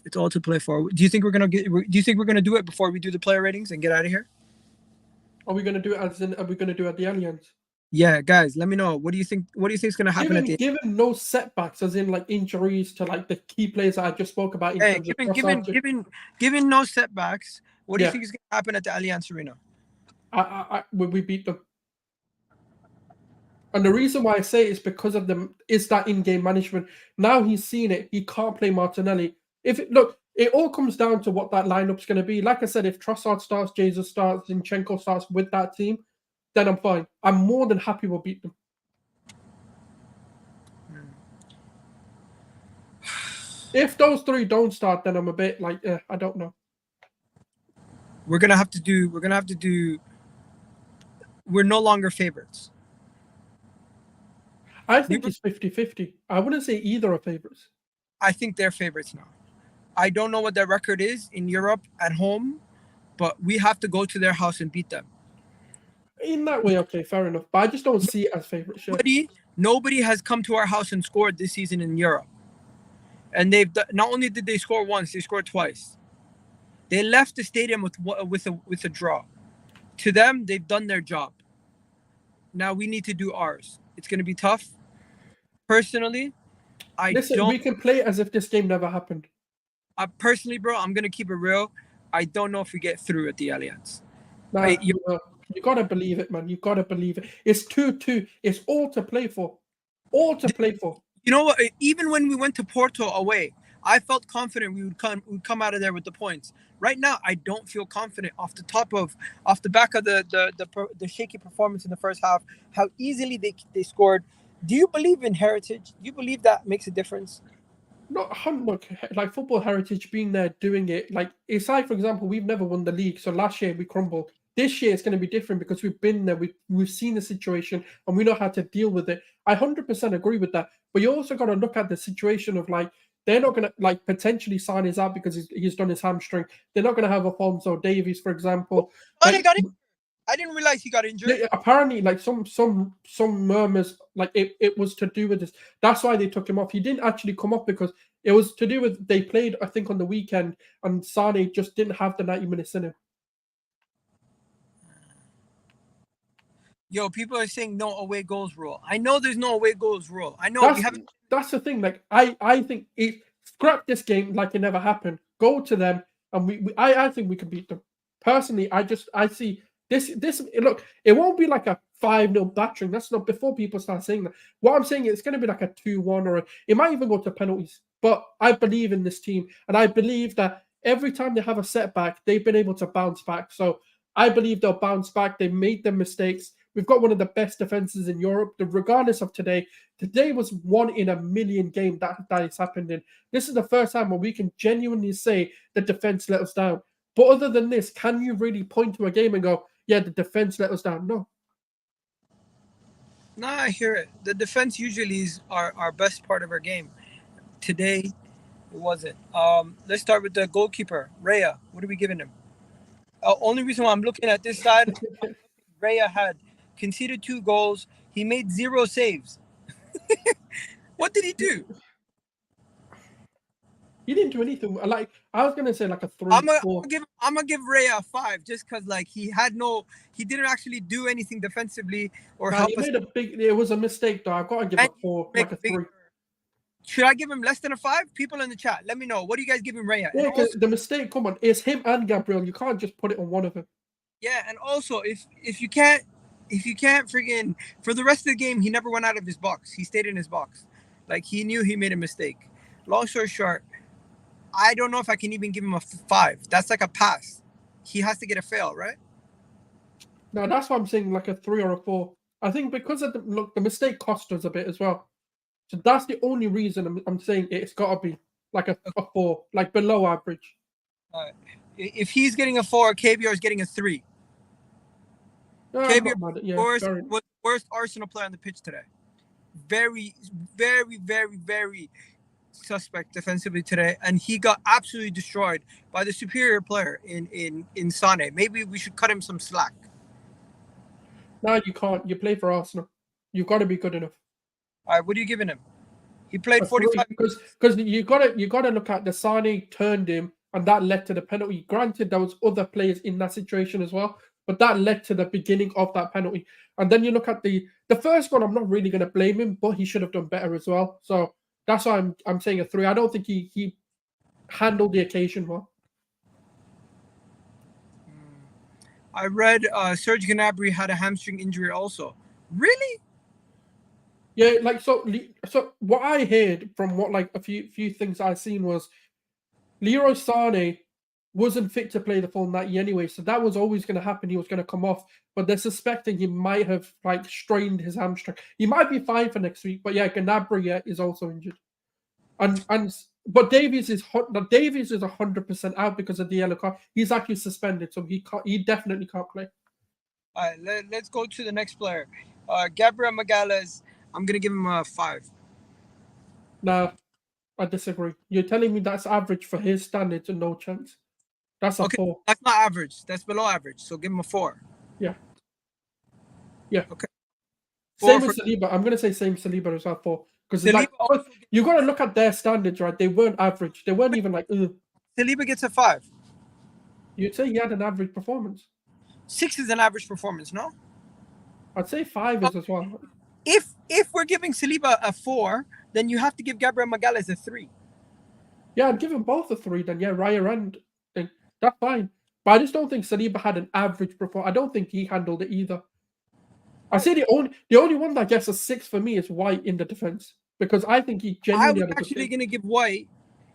[SPEAKER 1] It's all to play for. Do you think we're gonna do it before we do the player ratings and get out of here?
[SPEAKER 3] Are we gonna do it Are we gonna do it at the Allianz?
[SPEAKER 1] Yeah, guys, let me know. What do you think? What do you think is gonna happen
[SPEAKER 3] given no setbacks, as in like injuries to like the key players that I just spoke about?
[SPEAKER 1] Given no setbacks, what do you think is gonna happen at the Allianz Arena?
[SPEAKER 3] We beat them. And the reason why I say it is because of that in-game management. Now he's seen it. He can't play Martinelli. It all comes down to what that lineup's going to be. Like I said, if Trossard starts, Jesus starts, Zinchenko starts with that team, then I'm fine. I'm more than happy we'll beat them. If those 3 don't start, then I'm a bit like, I don't know.
[SPEAKER 1] We're gonna have to do. We're no longer favorites.
[SPEAKER 3] I think it's 50-50. I wouldn't say either are favorites.
[SPEAKER 1] I think they're favorites now. I don't know what their record is in Europe at home, but we have to go to their house and beat them.
[SPEAKER 3] In that way, okay, fair enough. But I just don't see it as favorites.
[SPEAKER 1] Nobody has come to our house and scored this season in Europe. And not only did they score once, they scored twice. They left the stadium with a draw. To them, they've done their job. Now we need to do ours. It's going to be tough. Personally,
[SPEAKER 3] we can play as if this game never happened.
[SPEAKER 1] Personally, bro, I'm going to keep it real. I don't know if we get through at the Allianz.
[SPEAKER 3] You got to believe it, man. You got to believe it. It's 2-2. It's all to play for. All to play for.
[SPEAKER 1] You know what? Even when we went to Porto away, I felt confident we would come out of there with the points. Right now, I don't feel confident off the back of the shaky performance in the first half, how easily they scored. Do you believe in heritage? Do you believe that makes a difference?
[SPEAKER 3] Look, like football heritage, being there, doing it. Like, it's like, for example, we've never won the league. So last year we crumbled. This year it's going to be different because we've been there. We've seen the situation and we know how to deal with it. I 100% agree with that. But you also got to look at the situation of like, they're not going to like potentially sign his out because he's done his hamstring. They're not going to have Alphonso Davies, for example.
[SPEAKER 1] I didn't realize he got injured.
[SPEAKER 3] Apparently, like some murmurs, like it was to do with this. That's why they took him off. He didn't actually come off because it was to do with they played, I think, on the weekend, and Sane just didn't have the 90 minutes in him.
[SPEAKER 1] Yo, people are saying no away goals rule. I know there's no away goals rule. I know we haven't.
[SPEAKER 3] That's the thing. Like I think scrap this game like it never happened. Go to them, and I think we can beat them. Personally, I see this. Look, it won't be like a 5-0 battering. That's not before people start saying that. What I'm saying is it's going to be like a 2-1, or it might even go to penalties. But I believe in this team, and I believe that every time they have a setback, they've been able to bounce back. So I believe they'll bounce back. They made their mistakes. We've got one of the best defenses in Europe. Regardless of today was 1 in a million game that has happened in. This is the first time where we can genuinely say the defense let us down. But other than this, can you really point to a game and go, yeah, the defense let us down? No.
[SPEAKER 1] Nah, I hear it. The defense usually is our best part of our game. Today, it wasn't. Let's start with the goalkeeper, Raya. What are we giving him? Only reason why I'm looking at this side, Raya had conceded 2 goals. He made 0 saves. What did he do?
[SPEAKER 3] He didn't do anything. Like I was gonna say, like a 3.
[SPEAKER 1] I'm gonna give Raya a 5 just because like he didn't actually do anything defensively or help us.
[SPEAKER 3] It was a mistake though. I've got to give a 4, like a 3.
[SPEAKER 1] Should I give him less than a 5? People in the chat, let me know. What do you guys give him, Raya?
[SPEAKER 3] Yeah, because the mistake, come on, it's him and Gabriel. You can't just put it on one of them.
[SPEAKER 1] Yeah, and also if you can't friggin' for the rest of the game, he never went out of his box. He stayed in his box. Like he knew he made a mistake. Long story short, I don't know if I can even give him a 5. That's like a pass. He has to get a fail, right?
[SPEAKER 3] No, that's why I'm saying like a 3 or a 4. I think because of the mistake cost us a bit as well. So that's the only reason I'm saying it's got to be like a 4, like below average.
[SPEAKER 1] If he's getting a 4, KBR is getting a 3. KBR was the worst Arsenal player on the pitch today. Very, very, very, very suspect defensively today, and he got absolutely destroyed by the superior player in Sane. Maybe we should cut him some slack.
[SPEAKER 3] No, you can't. You play for Arsenal. You've got to be good enough.
[SPEAKER 1] All right, what are you giving him? He played 45
[SPEAKER 3] because you got to look at the Sane turned him, and that led to the penalty. Granted, there was other players in that situation as well, but that led to the beginning of that penalty. And then you look at the first one. I'm not really going to blame him, but he should have done better as well. So that's why I'm saying a 3. I don't think he handled the occasion well.
[SPEAKER 1] I read Serge Gnabry had a hamstring injury also. Really?
[SPEAKER 3] Yeah, like so what I heard from what like a few things I've seen was Leroy Sane wasn't fit to play the full 90 anyway, so that was always going to happen. He was going to come off, but they're suspecting he might have like strained his hamstring. He might be fine for next week, but yeah, Gnabry is also injured. But Davies is 100% out because of the yellow card. He's actually suspended, so he definitely can't play.
[SPEAKER 1] All right, let's go to the next player. Gabriel Magalhaes, I'm gonna give him a 5.
[SPEAKER 3] No, I disagree. You're telling me that's average for his standards and no chance. That's a 4.
[SPEAKER 1] That's not average. That's below average. So give him a 4.
[SPEAKER 3] Yeah.
[SPEAKER 1] Okay.
[SPEAKER 3] Same with Saliba. I'm gonna say same Saliba as well 4. Because you got to look at their standards, right? They weren't average. They weren't even like.
[SPEAKER 1] Saliba gets a 5.
[SPEAKER 3] You'd say he had an average performance.
[SPEAKER 1] 6 is an average performance, no?
[SPEAKER 3] I'd say 5 is as well.
[SPEAKER 1] If we're giving Saliba a 4, then you have to give Gabriel Magalhaes a 3.
[SPEAKER 3] Yeah, I'd give them both a 3 then. Yeah, Raya and thing. That's fine. But I just don't think Saliba had an average performance. I don't think he handled it either. I say the only one that gets a 6 for me is White in the defense. Because I think he genuinely had a good game.
[SPEAKER 1] I'm actually going to give White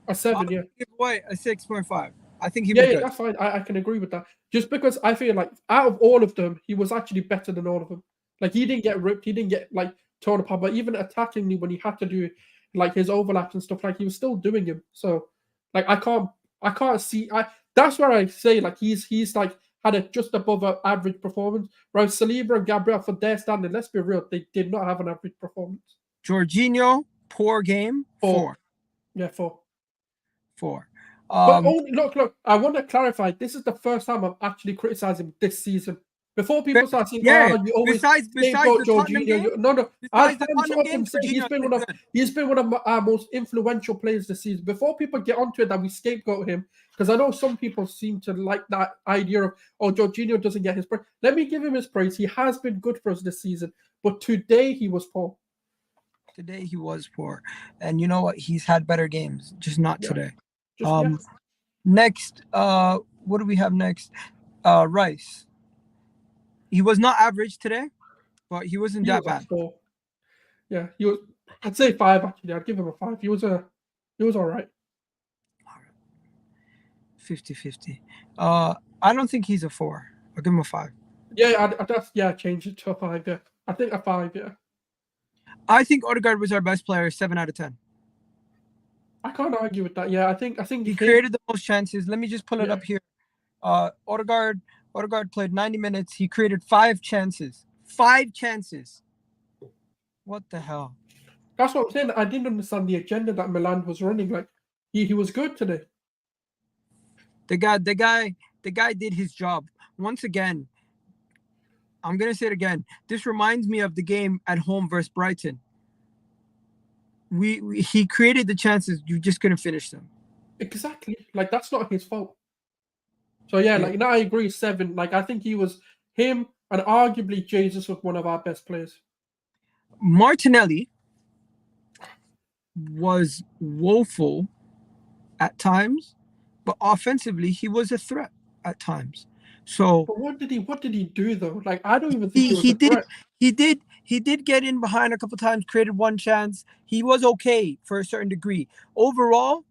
[SPEAKER 3] a 7, yeah.
[SPEAKER 1] Give White a 6.5. I think he was good.
[SPEAKER 3] Yeah, that's fine. I can agree with that. Just because I feel like out of all of them, he was actually better than all of them. Like he didn't get ripped, he didn't get like torn apart, but even attackingly when he had to do like his overlaps and stuff, like he was still doing him. So like I can't see that's where I say like he's like had a just above an average performance. Whereas Saliba and Gabriel, for their standard, let's be real, they did not have an average performance.
[SPEAKER 1] Jorginho, poor game. 4.
[SPEAKER 3] Yeah, 4.
[SPEAKER 1] But
[SPEAKER 3] look, I want to clarify. This is the first time I'm actually criticizing this season. Before people start saying,
[SPEAKER 1] Yeah.
[SPEAKER 3] you always
[SPEAKER 1] Besides
[SPEAKER 3] scapegoat
[SPEAKER 1] the Tottenham game,
[SPEAKER 3] Jorginho. No.
[SPEAKER 1] besides the
[SPEAKER 3] I'm
[SPEAKER 1] Tottenham
[SPEAKER 3] up
[SPEAKER 1] game,
[SPEAKER 3] and say he's
[SPEAKER 1] Jorginho's
[SPEAKER 3] been
[SPEAKER 1] been
[SPEAKER 3] one
[SPEAKER 1] good.
[SPEAKER 3] of our most influential players this season. Before people get onto it that we scapegoat him, because I know some people seem to like that idea of, Jorginho doesn't get his praise. Let me give him his praise. He has been good for us this season, but today he was poor.
[SPEAKER 1] Today he was poor, and you know what? He's had better games, just not today. Next, what do we have next? Rice. He was not average today, but he wasn't that bad.
[SPEAKER 3] Yeah, he was. I'd say 5 actually. I'd give him a 5. He was all right.
[SPEAKER 1] 50-50. I don't think he's a 4. I'll give him a 5.
[SPEAKER 3] Yeah, change it to a 5. Yeah, I think a 5. Yeah.
[SPEAKER 1] I think Odegaard was our best player, 7 out of 10.
[SPEAKER 3] I can't argue with that. Yeah, I think
[SPEAKER 1] he created the most chances. Let me just pull it up here. Odegaard played 90 minutes. He created 5 chances. 5 chances. What the hell?
[SPEAKER 3] That's what I'm saying. I didn't understand the agenda that Milan was running. Like he was good today.
[SPEAKER 1] The guy did his job. Once again, I'm gonna say it again. This reminds me of the game at home versus Brighton. He created the chances, you just couldn't finish them.
[SPEAKER 3] Exactly. Like that's not his fault. So yeah, like I agree, 7. Like I think he was him and arguably Jesus was one of our best players.
[SPEAKER 1] Martinelli was woeful at times, but offensively he was a threat at times. So
[SPEAKER 3] but what did he do though? Like I don't even think he threat.
[SPEAKER 1] He did get in behind a couple times, created 1 chance. He was okay for a certain degree. Overall,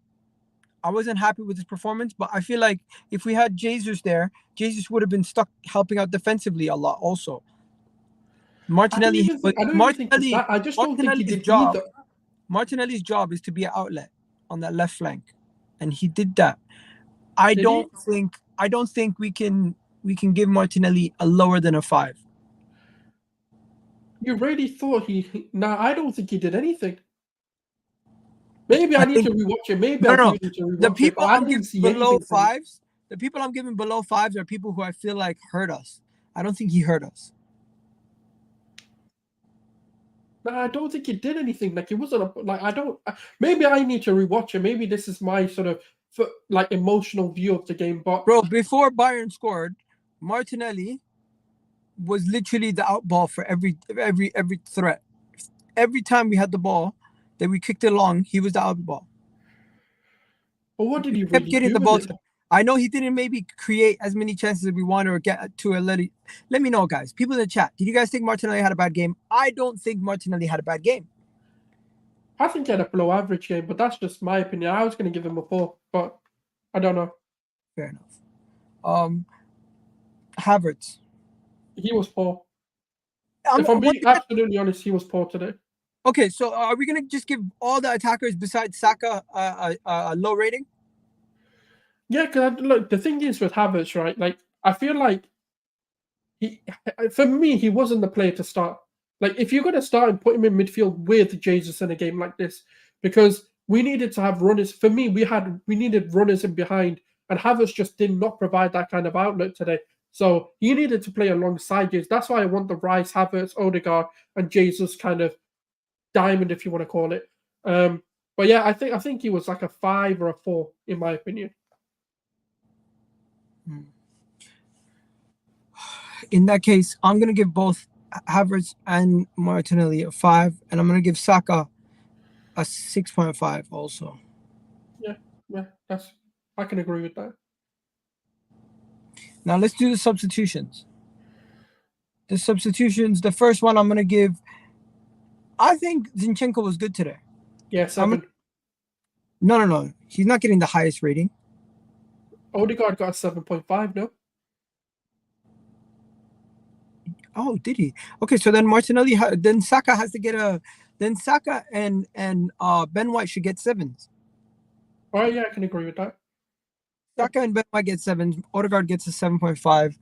[SPEAKER 1] I wasn't happy with his performance, but I feel like if we had Jesus there, Jesus would have been stuck helping out defensively a lot also. Martinelli's job is to be an outlet on that left flank, and he did that. I don't think we can give Martinelli a lower than a 5.
[SPEAKER 3] You really thought I don't think he did anything. Maybe I need to rewatch it. Maybe I need to rewatch
[SPEAKER 1] the people I'm
[SPEAKER 3] giving
[SPEAKER 1] below 5s. The people I'm giving below 5s are people who I feel like hurt us. I don't think he hurt us.
[SPEAKER 3] No, I don't think he did anything. Like it wasn't maybe I need to rewatch it. Maybe this is my sort of emotional view of the game. But
[SPEAKER 1] bro, before Bayern scored, Martinelli was literally the out ball for every threat. Every time we had the ball that we kicked it along, he was the out ball.
[SPEAKER 3] But what did he
[SPEAKER 1] kept
[SPEAKER 3] really
[SPEAKER 1] getting
[SPEAKER 3] do
[SPEAKER 1] the ball?
[SPEAKER 3] with it?
[SPEAKER 1] I know he didn't maybe create as many chances as we wanted or get to a let me know, guys. People in the chat, did you guys think Martinelli had a bad game? I don't think Martinelli had a bad game.
[SPEAKER 3] I think he had a below average game, but that's just my opinion. I was going to give him a 4, but I don't know.
[SPEAKER 1] Fair enough. Havertz.
[SPEAKER 3] He was poor. If I'm being absolutely honest, he was poor today.
[SPEAKER 1] Okay, so are we going to just give all the attackers besides Saka a low rating?
[SPEAKER 3] Yeah, because look, the thing is with Havertz, right? Like, I feel like for me, he wasn't the player to start. Like, if you're going to start and put him in midfield with Jesus in a game like this, because we needed to have runners. For me, we needed runners in behind, and Havertz just did not provide that kind of outlet today. So he needed to play alongside Jesus. That's why I want the Rice, Havertz, Odegaard, and Jesus kind of diamond, if you want to call it. But yeah, I think he was like a 5 or a 4 in my opinion.
[SPEAKER 1] In that case, I'm going to give both Havertz and Martinelli a 5, and I'm going to give Saka a 6.5 also.
[SPEAKER 3] Yeah, I can agree with that.
[SPEAKER 1] Now let's do the substitutions. The first one I'm going to give, I think Zinchenko was good today.
[SPEAKER 3] Yeah, 7.
[SPEAKER 1] No. He's not getting the highest rating.
[SPEAKER 3] Odegaard got a 7.5, no?
[SPEAKER 1] Oh, did he? Okay, so then Martinelli, then Saka has to get then Saka and Ben White should get 7s.
[SPEAKER 3] Oh yeah, I can agree with that.
[SPEAKER 1] Saka and Ben White get 7s. Odegaard gets a 7.5.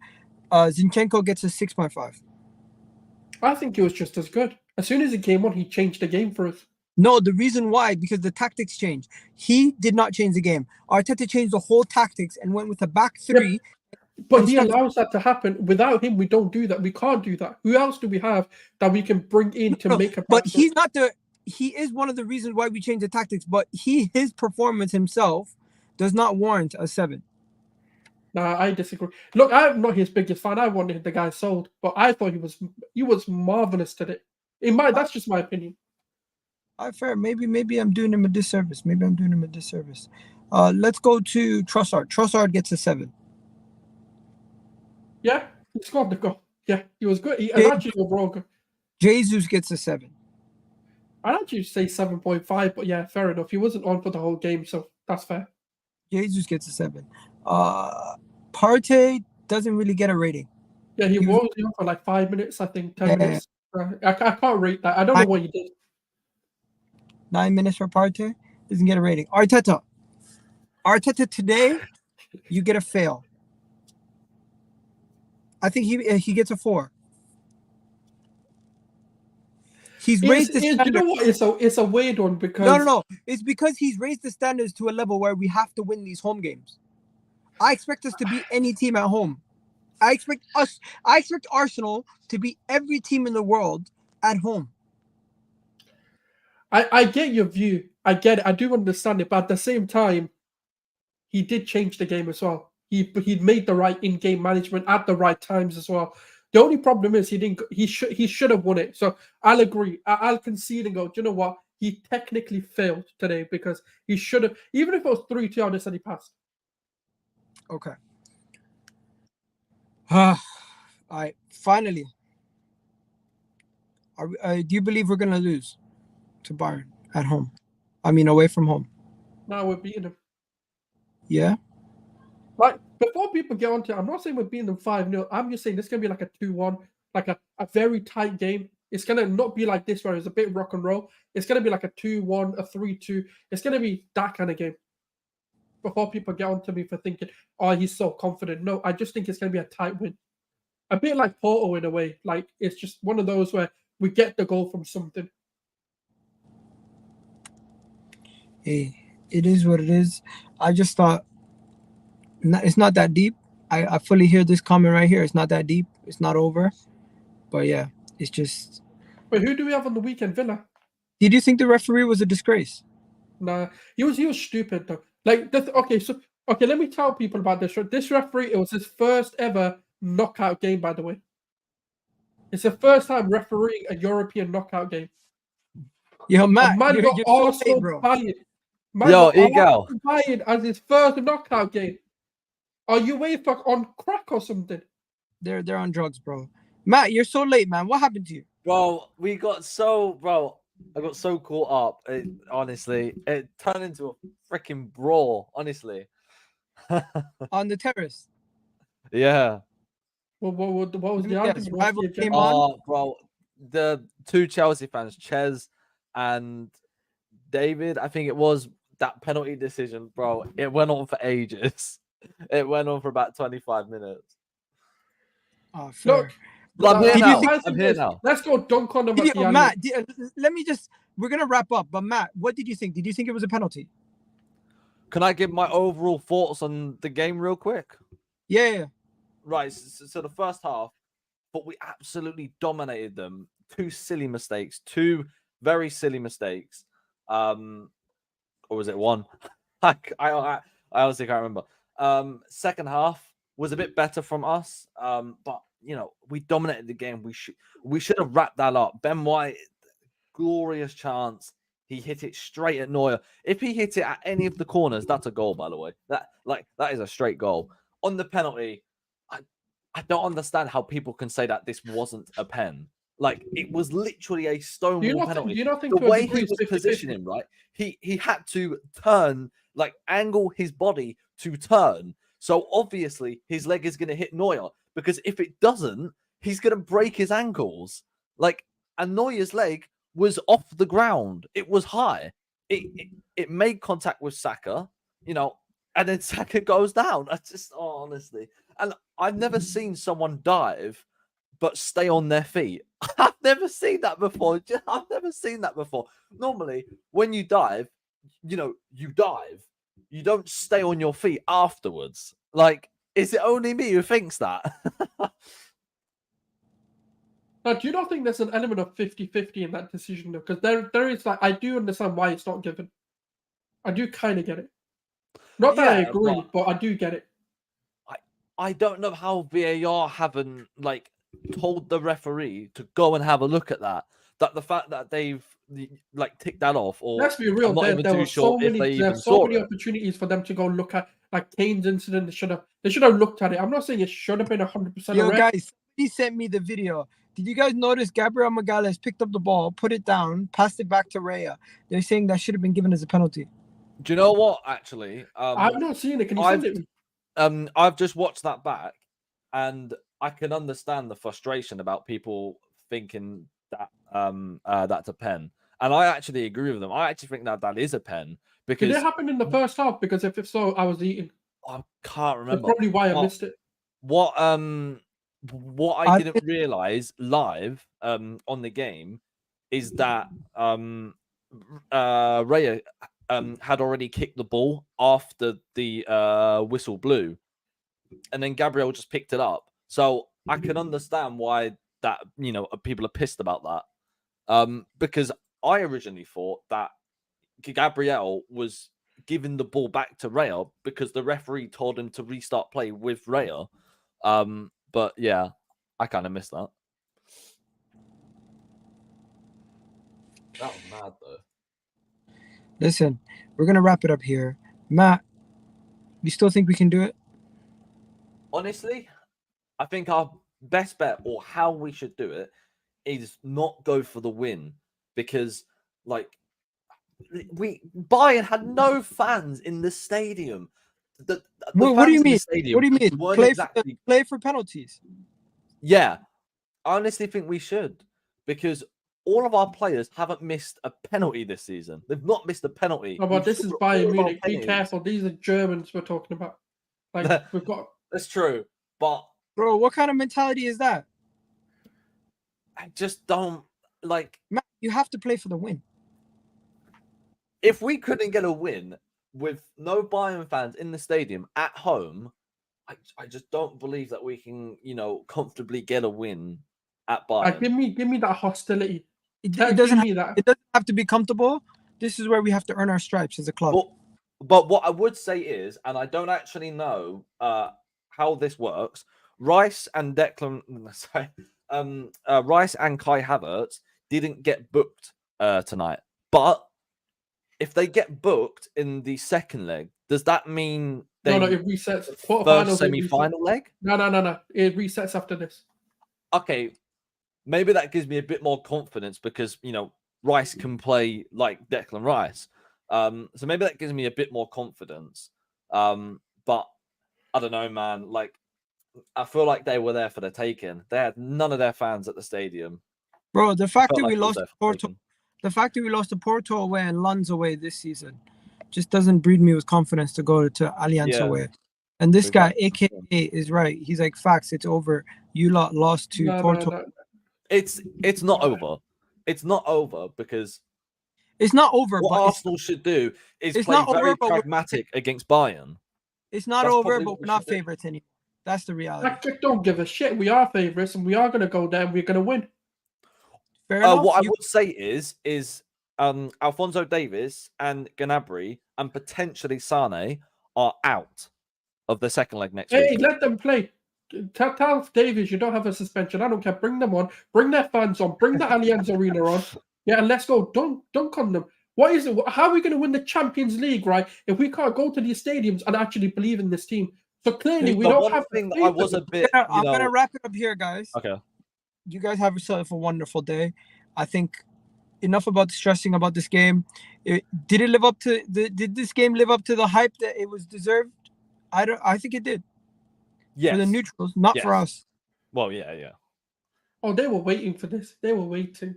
[SPEAKER 1] Zinchenko gets a 6.5.
[SPEAKER 3] I think he was just as good. As soon as he came on, he changed the game for us.
[SPEAKER 1] No, the reason why, because the tactics changed. He did not change the game. Arteta changed the whole tactics and went with a back 3.
[SPEAKER 3] But he allows that to happen. Without him, we don't do that. We can't do that. Who else do we have that we can bring in to make a?
[SPEAKER 1] But he's not the. He is one of the reasons why we changed the tactics. But his performance himself does not warrant a 7.
[SPEAKER 3] Nah, I disagree. Look, I'm not his biggest fan. I wanted the guy sold, but I thought he was marvelous today. That's just my opinion.
[SPEAKER 1] Fair. Maybe I'm doing him a disservice. Let's go to Trossard. Trossard gets a 7.
[SPEAKER 3] Yeah, he scored the goal. Yeah, he was good. He actually overall good.
[SPEAKER 1] Jesus gets a 7.
[SPEAKER 3] I'd actually say 7.5, but yeah, fair enough. He wasn't on for the whole game, so that's fair.
[SPEAKER 1] Jesus gets a 7. Partey doesn't really get a rating.
[SPEAKER 3] Yeah, he was on for like 5 minutes, I think, 10 minutes. I can't rate that. I don't know what he did.
[SPEAKER 1] 9 minutes for Partey. Doesn't get a rating. Arteta today, you get a fail. I think he gets a 4. He's raised the standard.
[SPEAKER 3] You know what? It's a weird one because
[SPEAKER 1] No. It's because he's raised the standards to a level where we have to win these home games. I expect us to beat any team at home. I expect Arsenal to beat every team in the world at home.
[SPEAKER 3] I get your view. I get it. I do understand it, but at the same time, he did change the game as well. He made the right in-game management at the right times as well. The only problem is he should have won it. So I'll agree. I'll concede and go, do you know what? He technically failed today because he should have, even if it was 3-2, I would have said he passed.
[SPEAKER 1] Okay. All right. Finally, do you believe we're gonna lose to Bayern at home? I mean, away from home.
[SPEAKER 3] No, we're beating them.
[SPEAKER 1] Yeah.
[SPEAKER 3] Like, before people get on to it, I'm not saying we're beating them 5-0. I'm just saying this is going to be like a 2-1, like a very tight game. It's going to not be like this where it's a bit rock and roll. It's going to be like a 2-1, a 3-2. It's going to be that kind of game. Before people get on to me for thinking, oh, he's so confident. No, I just think it's going to be a tight win. A bit like Porto in a way. Like, it's just one of those where we get the goal from something.
[SPEAKER 1] Hey, it is what it is. I just thought, it's not that deep. I fully hear this comment right here. It's not that deep. It's not over. But yeah, it's just.
[SPEAKER 3] Wait, who do we have on the weekend? Villa.
[SPEAKER 1] Did you think the referee was a disgrace?
[SPEAKER 3] Nah, he was stupid though. Like, let me tell people about this. This referee, it was his first ever knockout game, by the way. It's the first time refereeing a European knockout game.
[SPEAKER 1] Yo, Matt,
[SPEAKER 3] you're also fired.
[SPEAKER 4] Yo, Egal.
[SPEAKER 3] Fired as his first knockout game. Are you waiting on crack or something?
[SPEAKER 1] They're on drugs, bro. Matt, you're so late, man. What happened to you?
[SPEAKER 4] Bro, I got so caught up. Honestly, it turned into a freaking brawl. Honestly,
[SPEAKER 1] on the terrace.
[SPEAKER 4] Yeah.
[SPEAKER 3] What was the argument?
[SPEAKER 1] Rival came on.
[SPEAKER 4] Bro, the two Chelsea fans, Ches and David, I think it was, that penalty decision, bro. It went on for ages. It went on for about 25 minutes.
[SPEAKER 1] Oh, fair.
[SPEAKER 3] Look,
[SPEAKER 4] I'm here now.
[SPEAKER 3] Let's go dunk on them.
[SPEAKER 1] Matt, we're going to wrap up. But Matt, what did you think? Did you think it was a penalty?
[SPEAKER 4] Can I give my overall thoughts on the game real quick?
[SPEAKER 1] Yeah.
[SPEAKER 4] Right. So the first half, but we absolutely dominated them. Two very silly mistakes. Or was it one? I honestly can't remember. Second half was a bit better from us. But we dominated the game. We should have wrapped that up. Ben White, glorious chance. He hit it straight at Neuer. If he hit it at any of the corners, that's a goal, by the way. That is a straight goal. On the penalty, I don't understand how people can say that this wasn't a pen. Like, it was literally a stonewall penalty. The way he was positioning, right? He had to turn, angle his body to turn. So obviously his leg is going to hit Neuer, because if it doesn't, he's going to break his ankles. And Neuer's leg was off the ground. It was high. It made contact with Saka, and then Saka goes down. Honestly. And I've never seen someone dive but stay on their feet. I've never seen that before. Normally, when you dive, you dive. You don't stay on your feet afterwards. Is it only me who thinks that?
[SPEAKER 3] Now, do you not think there's an element of 50-50 in that decision, though? Because there is, like, I do understand why it's not given. I do kind of get it. Not that I
[SPEAKER 4] Yeah,
[SPEAKER 3] agree, but I do get it.
[SPEAKER 4] I don't know how VAR haven't like told the referee to go and have a look at that. That the fact that they've like ticked that off, or
[SPEAKER 3] Let's be real.
[SPEAKER 4] I'm not even
[SPEAKER 3] There
[SPEAKER 4] too
[SPEAKER 3] were
[SPEAKER 4] sure
[SPEAKER 3] so
[SPEAKER 4] if
[SPEAKER 3] many,
[SPEAKER 4] they
[SPEAKER 3] there
[SPEAKER 4] even
[SPEAKER 3] are so
[SPEAKER 4] saw
[SPEAKER 3] many
[SPEAKER 4] it.
[SPEAKER 3] opportunities for them to go look at, like Kane's incident. They should have looked at it. I'm not saying it should have been 100%
[SPEAKER 1] Yo,
[SPEAKER 3] a red.
[SPEAKER 1] guys, somebody sent me the video. Did you guys notice Gabriel Magalhaes picked up the ball, put it down, passed it back to Raya? They're saying that should have been given as a penalty.
[SPEAKER 4] Do you know what? Actually,
[SPEAKER 3] I've not seen it. Can you send it?
[SPEAKER 4] I've just watched that back, and I can understand the frustration about people thinking that that's a pen. And I actually agree with them. I actually think that is a pen because
[SPEAKER 3] Did it happen in the first half? Because if so, I was eating.
[SPEAKER 4] I can't
[SPEAKER 3] That's
[SPEAKER 4] remember.
[SPEAKER 3] probably why I missed it.
[SPEAKER 4] What I didn't realize live on the game is that Raya had already kicked the ball after the whistle blew, and then Gabriel just picked it up. So I can understand why that people are pissed about that. Because I originally thought that Gabriel was giving the ball back to Raya because the referee told him to restart play with Raya. But yeah, I kind of missed that. That was mad though.
[SPEAKER 1] Listen, we're gonna wrap it up here. Matt, you still think we can do it?
[SPEAKER 4] Honestly, I think our best bet, or how we should do it, is not go for the win, because like Bayern had no fans in the stadium.
[SPEAKER 1] What do you mean?
[SPEAKER 4] Stadium
[SPEAKER 1] What do you mean?
[SPEAKER 4] weren't
[SPEAKER 1] Play for penalties.
[SPEAKER 4] Yeah, I honestly think we should, because all of our players haven't missed a penalty this season. They've not missed a penalty.
[SPEAKER 3] Oh, but this is Bayern Munich. Be careful. These are Germans we're talking about. Like we've got.
[SPEAKER 4] That's true, but
[SPEAKER 1] Bro, what kind of mentality is that?
[SPEAKER 4] I just don't like.
[SPEAKER 1] Matt, you have to play for the win.
[SPEAKER 4] If we couldn't get a win with no Bayern fans in the stadium at home, I just don't believe that we can, comfortably get a win at Bayern.
[SPEAKER 3] Give me that hostility.
[SPEAKER 1] It doesn't have to be comfortable. This is where we have to earn our stripes as a club.
[SPEAKER 4] But what I would say is, and I don't actually know how this works, Rice and Kai Havertz didn't get booked tonight. But if they get booked in the second leg, does that mean
[SPEAKER 3] no, it resets.
[SPEAKER 4] First semi-final leg?
[SPEAKER 3] No. It resets after this.
[SPEAKER 4] Okay, maybe that gives me a bit more confidence because Rice can play like Declan Rice. So maybe that gives me a bit more confidence. But I don't know, man. Like, I feel like they were there for the taking. They had none of their fans at the stadium.
[SPEAKER 1] Bro, the fact that we lost to Porto away and Lens away this season just doesn't breed me with confidence to go to Allianz away. And this guy, AKA, is right. He's like, facts, it's over. You lot lost to Porto.
[SPEAKER 3] No.
[SPEAKER 4] It's not over. It's not over because
[SPEAKER 1] it's not over.
[SPEAKER 4] What Arsenal should do is play very pragmatic against Bayern.
[SPEAKER 1] It's not over, but we're not favorites anymore. That's the reality.
[SPEAKER 3] I don't give a shit. We are favorites, and we are going to go there. And we're going to win.
[SPEAKER 1] Fair enough.
[SPEAKER 4] What I would say is Alphonso Davies and Gnabry and potentially Sane are out of the second leg next week.
[SPEAKER 3] Hey, let them play. Tell Davies you don't have a suspension. I don't care. Bring them on. Bring their fans on. Bring the Allianz Arena on. Yeah, and let's go. Don't dunk on them. What is it? How are we going to win the Champions League, right? If we can't go to these stadiums and actually believe in this team. So clearly we don't have.
[SPEAKER 4] Thing I was a bit.
[SPEAKER 1] I'm gonna wrap it up here, guys.
[SPEAKER 4] Okay.
[SPEAKER 1] You guys have yourself a wonderful day. I think enough about stressing about this game. Did this game live up to the hype that it was deserved? I think it did.
[SPEAKER 4] Yes.
[SPEAKER 1] For the neutrals, not for us.
[SPEAKER 4] Well, yeah.
[SPEAKER 3] Oh, they were waiting for this. They were waiting.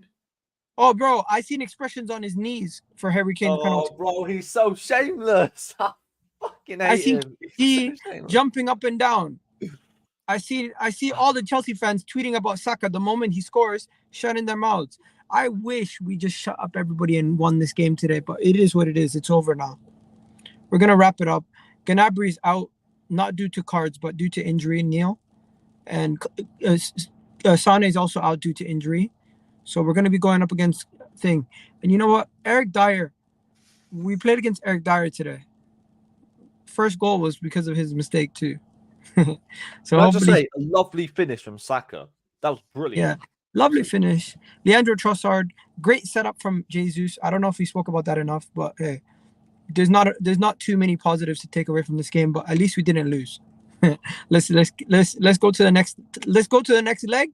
[SPEAKER 1] Oh, bro, I seen expressions on his knees for Harry Kane's penalty.
[SPEAKER 4] Oh, bro, he's so shameless. I fucking hate him.
[SPEAKER 1] He's jumping up and down. I see all the Chelsea fans tweeting about Saka the moment he scores, shutting their mouths. I wish we just shut up everybody and won this game today, but it is what it is. It's over now. We're going to wrap it up. Gnabry's out. not due to cards, but due to injury, Neil. And Sane is also out due to injury. So we're going to be going up against Thing. And you know what? Eric Dyer, we played against Eric Dyer today. First goal was because of his mistake too. So
[SPEAKER 4] I'll just
[SPEAKER 1] hopefully,
[SPEAKER 4] say, a lovely finish from Saka. That was brilliant.
[SPEAKER 1] yeah, lovely finish. Leandro Trossard, great setup from Jesus. I don't know if we spoke about that enough, but hey, there's not too many positives to take away from this game. But at least we didn't lose. Let's go to the next. Let's go to the next leg.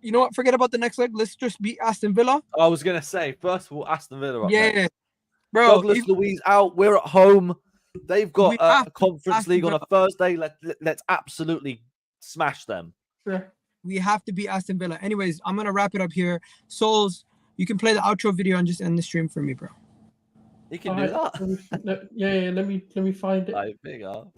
[SPEAKER 1] You know what? Forget about the next leg. Let's just beat Aston Villa.
[SPEAKER 4] I was gonna say, first of all, Aston Villa up
[SPEAKER 1] Yeah,
[SPEAKER 4] next.
[SPEAKER 1] bro.
[SPEAKER 4] Douglas Luiz out. We're at home. They've got
[SPEAKER 1] We have
[SPEAKER 4] a
[SPEAKER 1] to
[SPEAKER 4] Conference
[SPEAKER 1] Aston
[SPEAKER 4] League on a
[SPEAKER 1] Villa.
[SPEAKER 4] Thursday. Let's absolutely smash them.
[SPEAKER 3] Yeah.
[SPEAKER 1] We have to beat Aston Villa. Anyways, I'm gonna wrap it up here. Souls, you can play the outro video and just end the stream for me, bro.
[SPEAKER 4] You can do that.
[SPEAKER 3] Let me find it.
[SPEAKER 4] Right, big up.